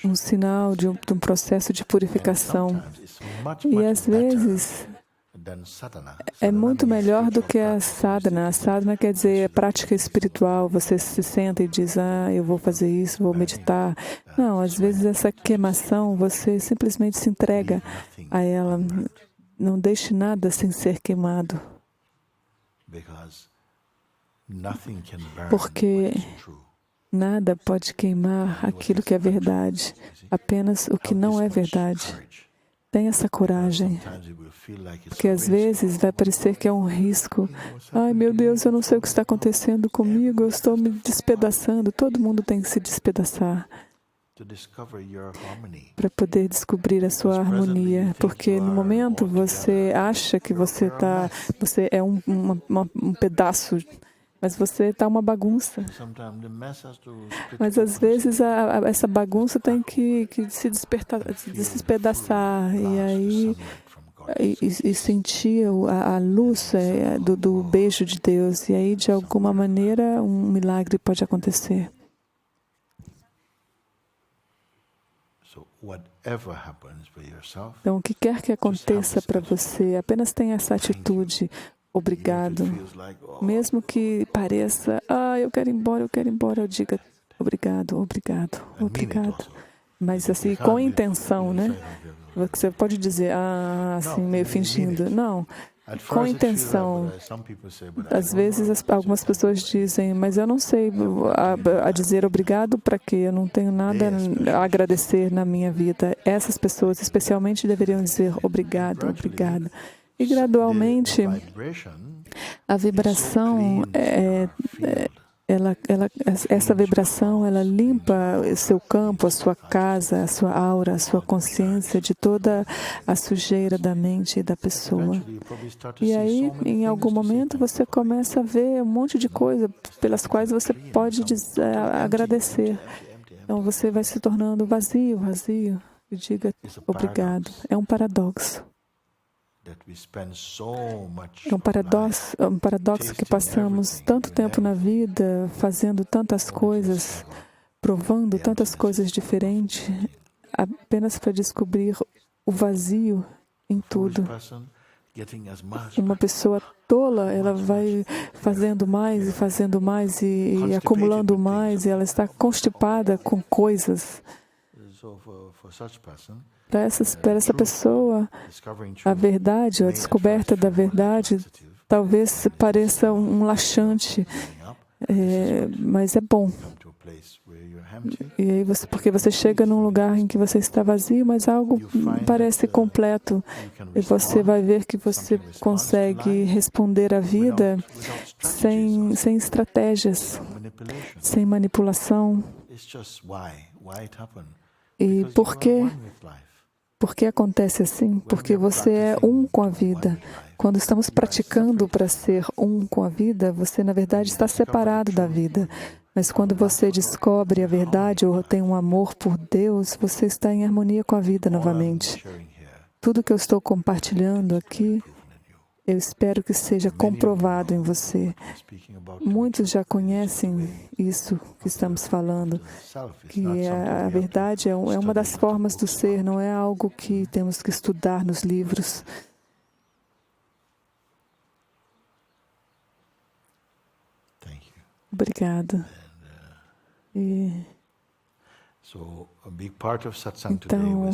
um sinal de um processo de purificação. E às vezes é muito melhor do que a sadhana. A sadhana quer dizer prática espiritual. Você se senta e diz, eu vou fazer isso, vou meditar. Não, às vezes essa queimação, você simplesmente se entrega a ela. Não deixe nada sem ser queimado. Porque Nada pode queimar aquilo que é verdade, apenas o que não é verdade. Tenha essa coragem, porque às vezes vai parecer que é um risco. Ai, meu Deus, eu não sei o que está acontecendo comigo, eu estou me despedaçando. Todo mundo tem que se despedaçar para poder descobrir a sua harmonia, porque no momento você acha que você é um pedaço, mas você está uma bagunça. Mas às vezes essa bagunça tem que se despedaçar e aí e sentir a luz do beijo de Deus, e aí de alguma maneira um milagre pode acontecer. Então, o que quer que aconteça para você, apenas tenha essa atitude. Obrigado. Mesmo que pareça, eu quero ir embora, eu diga obrigado, obrigado, obrigado. Mas assim, com intenção, né? Você pode dizer, assim, meio fingindo. Não, com intenção. Às vezes algumas pessoas dizem, mas eu não sei a dizer obrigado para quê? Eu não tenho nada a agradecer na minha vida. Essas pessoas especialmente deveriam dizer obrigado, obrigado. E gradualmente a vibração essa vibração, ela limpa o seu campo, a sua casa, a sua aura, a sua consciência de toda a sujeira da mente e da pessoa. E aí, em algum momento, você começa a ver um monte de coisa pelas quais você pode agradecer. Então, você vai se tornando vazio, vazio, e diga obrigado. É um paradoxo. É um paradoxo que passamos tanto tempo na vida fazendo tantas coisas, provando tantas coisas diferentes, apenas para descobrir o vazio em tudo. Uma pessoa tola, ela vai fazendo mais e acumulando mais, e ela está constipada com coisas. Para essa pessoa, a verdade, a descoberta da verdade, talvez pareça um laxante, mas é bom. E aí porque você chega num lugar em que você está vazio, mas algo parece completo. E você vai ver que você consegue responder à vida sem estratégias, sem manipulação. E por quê? Por que acontece assim? Porque você é um com a vida. Quando estamos praticando para ser um com a vida, você, na verdade, está separado da vida. Mas quando você descobre a verdade ou tem um amor por Deus, você está em harmonia com a vida novamente. Tudo que eu estou compartilhando aqui, eu espero que seja comprovado em você. Muitos já conhecem isso que estamos falando, que a verdade é uma das formas do ser, não é algo que temos que estudar nos livros. Obrigado. Então,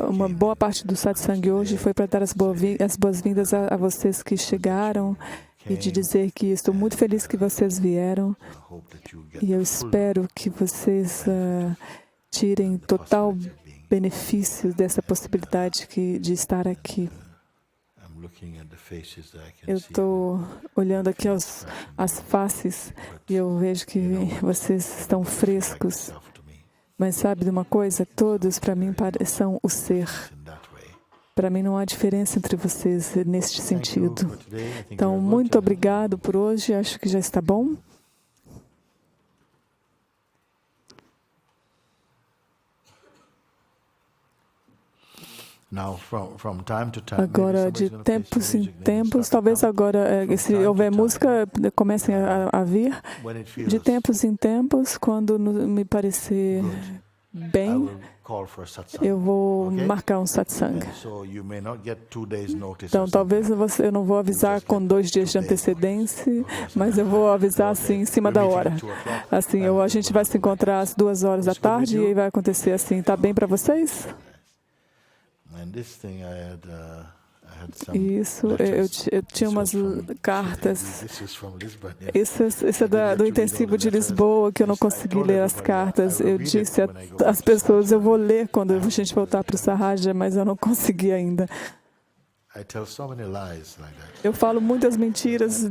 uma boa parte do Satsang hoje foi para dar as boas-vindas a vocês que chegaram e de dizer que estou muito feliz que vocês vieram e eu espero que vocês tirem total benefício dessa possibilidade de estar aqui. Eu estou olhando aqui as faces e eu vejo que vocês estão frescos. Mas sabe de uma coisa? Todos, para mim, são o ser. Para mim, não há diferença entre vocês neste sentido. Então, muito obrigado por hoje. Acho que já está bom. Agora, de tempos em tempos, talvez agora, se houver música, comecem a vir. De tempos em tempos, quando me parecer bem, eu vou marcar um satsang. Então, talvez eu não vou avisar com 2 dias de antecedência, mas eu vou avisar assim, em cima da hora. Assim, a gente vai se encontrar às 2h da tarde e vai acontecer assim. Está bem para vocês? E isso, eu tinha umas cartas. Isso é do intensivo de Lisboa, que eu não consegui ler as cartas. Eu disse às pessoas, eu vou ler quando a gente voltar para o Sahaja, mas eu não consegui ainda. Eu falo muitas mentiras,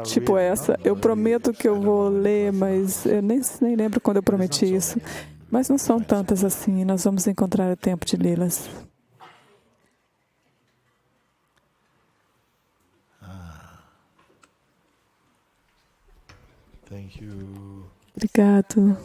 tipo essa. Eu prometo que eu vou ler, mas eu nem lembro quando eu prometi isso. Mas não são tantas assim, nós vamos encontrar o tempo de lê-las. Obrigado.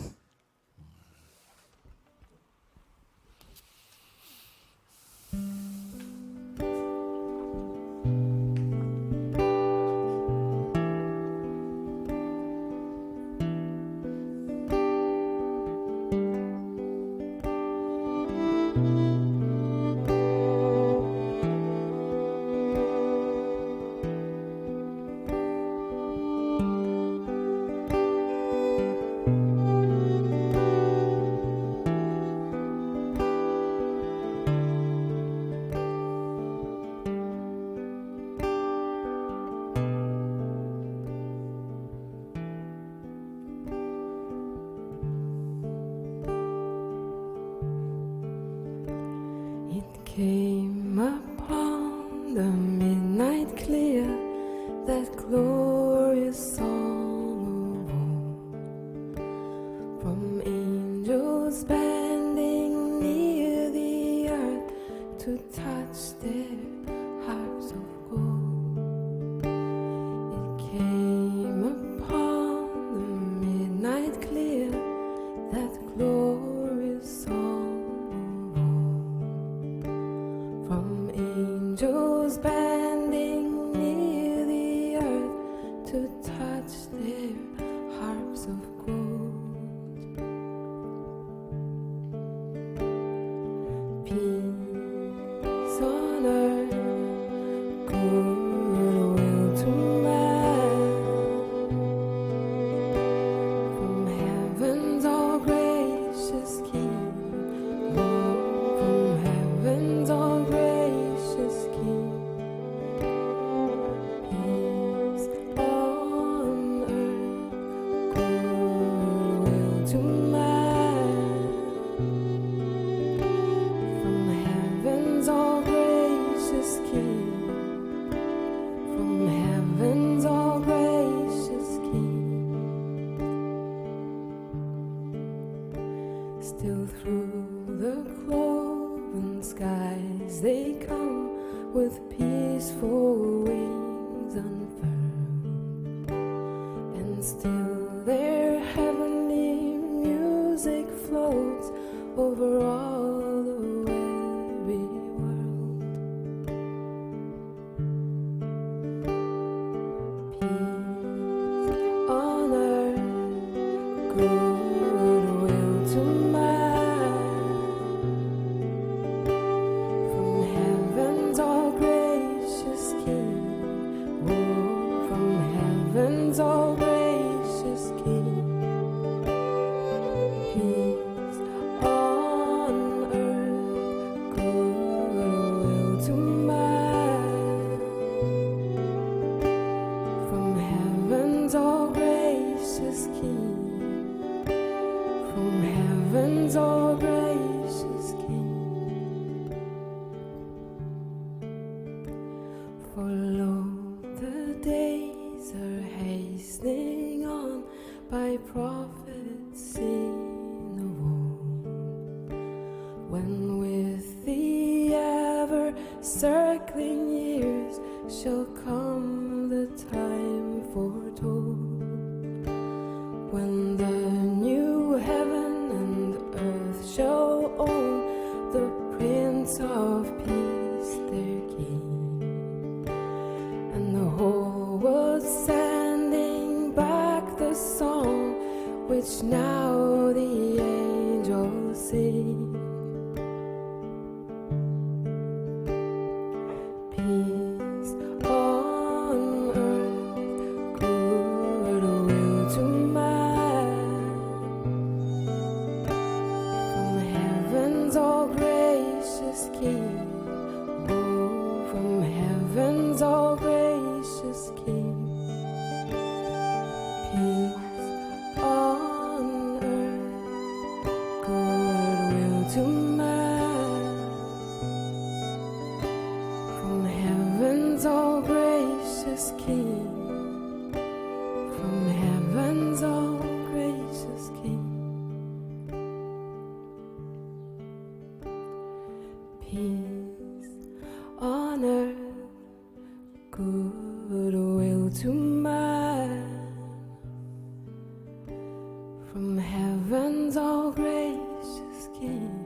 Came upon the midnight clear, that glorious song of woe, from angels bending near the earth to touch their harps of gold. It came upon the midnight clear, that glorious song. From angels bending near the earth to touch their harps of gold. Peace on earth, goodwill to man. From heaven's all gracious King, oh, from heaven's all gracious King, peace on earth, goodwill to man. From heaven's all gracious King, from heaven's all gracious King. Still through the cloven skies they come with peaceful wings unfurled, and still their heavenly music floats over all the weary world. Peace on earth, goodwill to man. From heaven's all gracious King, oh, from heaven's all gracious King. Peace on earth, goodwill to man. From heaven's all gracious King, from heaven's all gracious King. For lo, the days are hastening on by prophets seen of old, when with the ever circling years shall come the time foretold, when the new heaven and earth shall own the Prince of Peace their King, and the whole world sending back the song which now the angels sing. Peace on earth, goodwill to man. From heaven's all gracious King, oh, from peace on earth, goodwill to man. From heaven's all gracious King.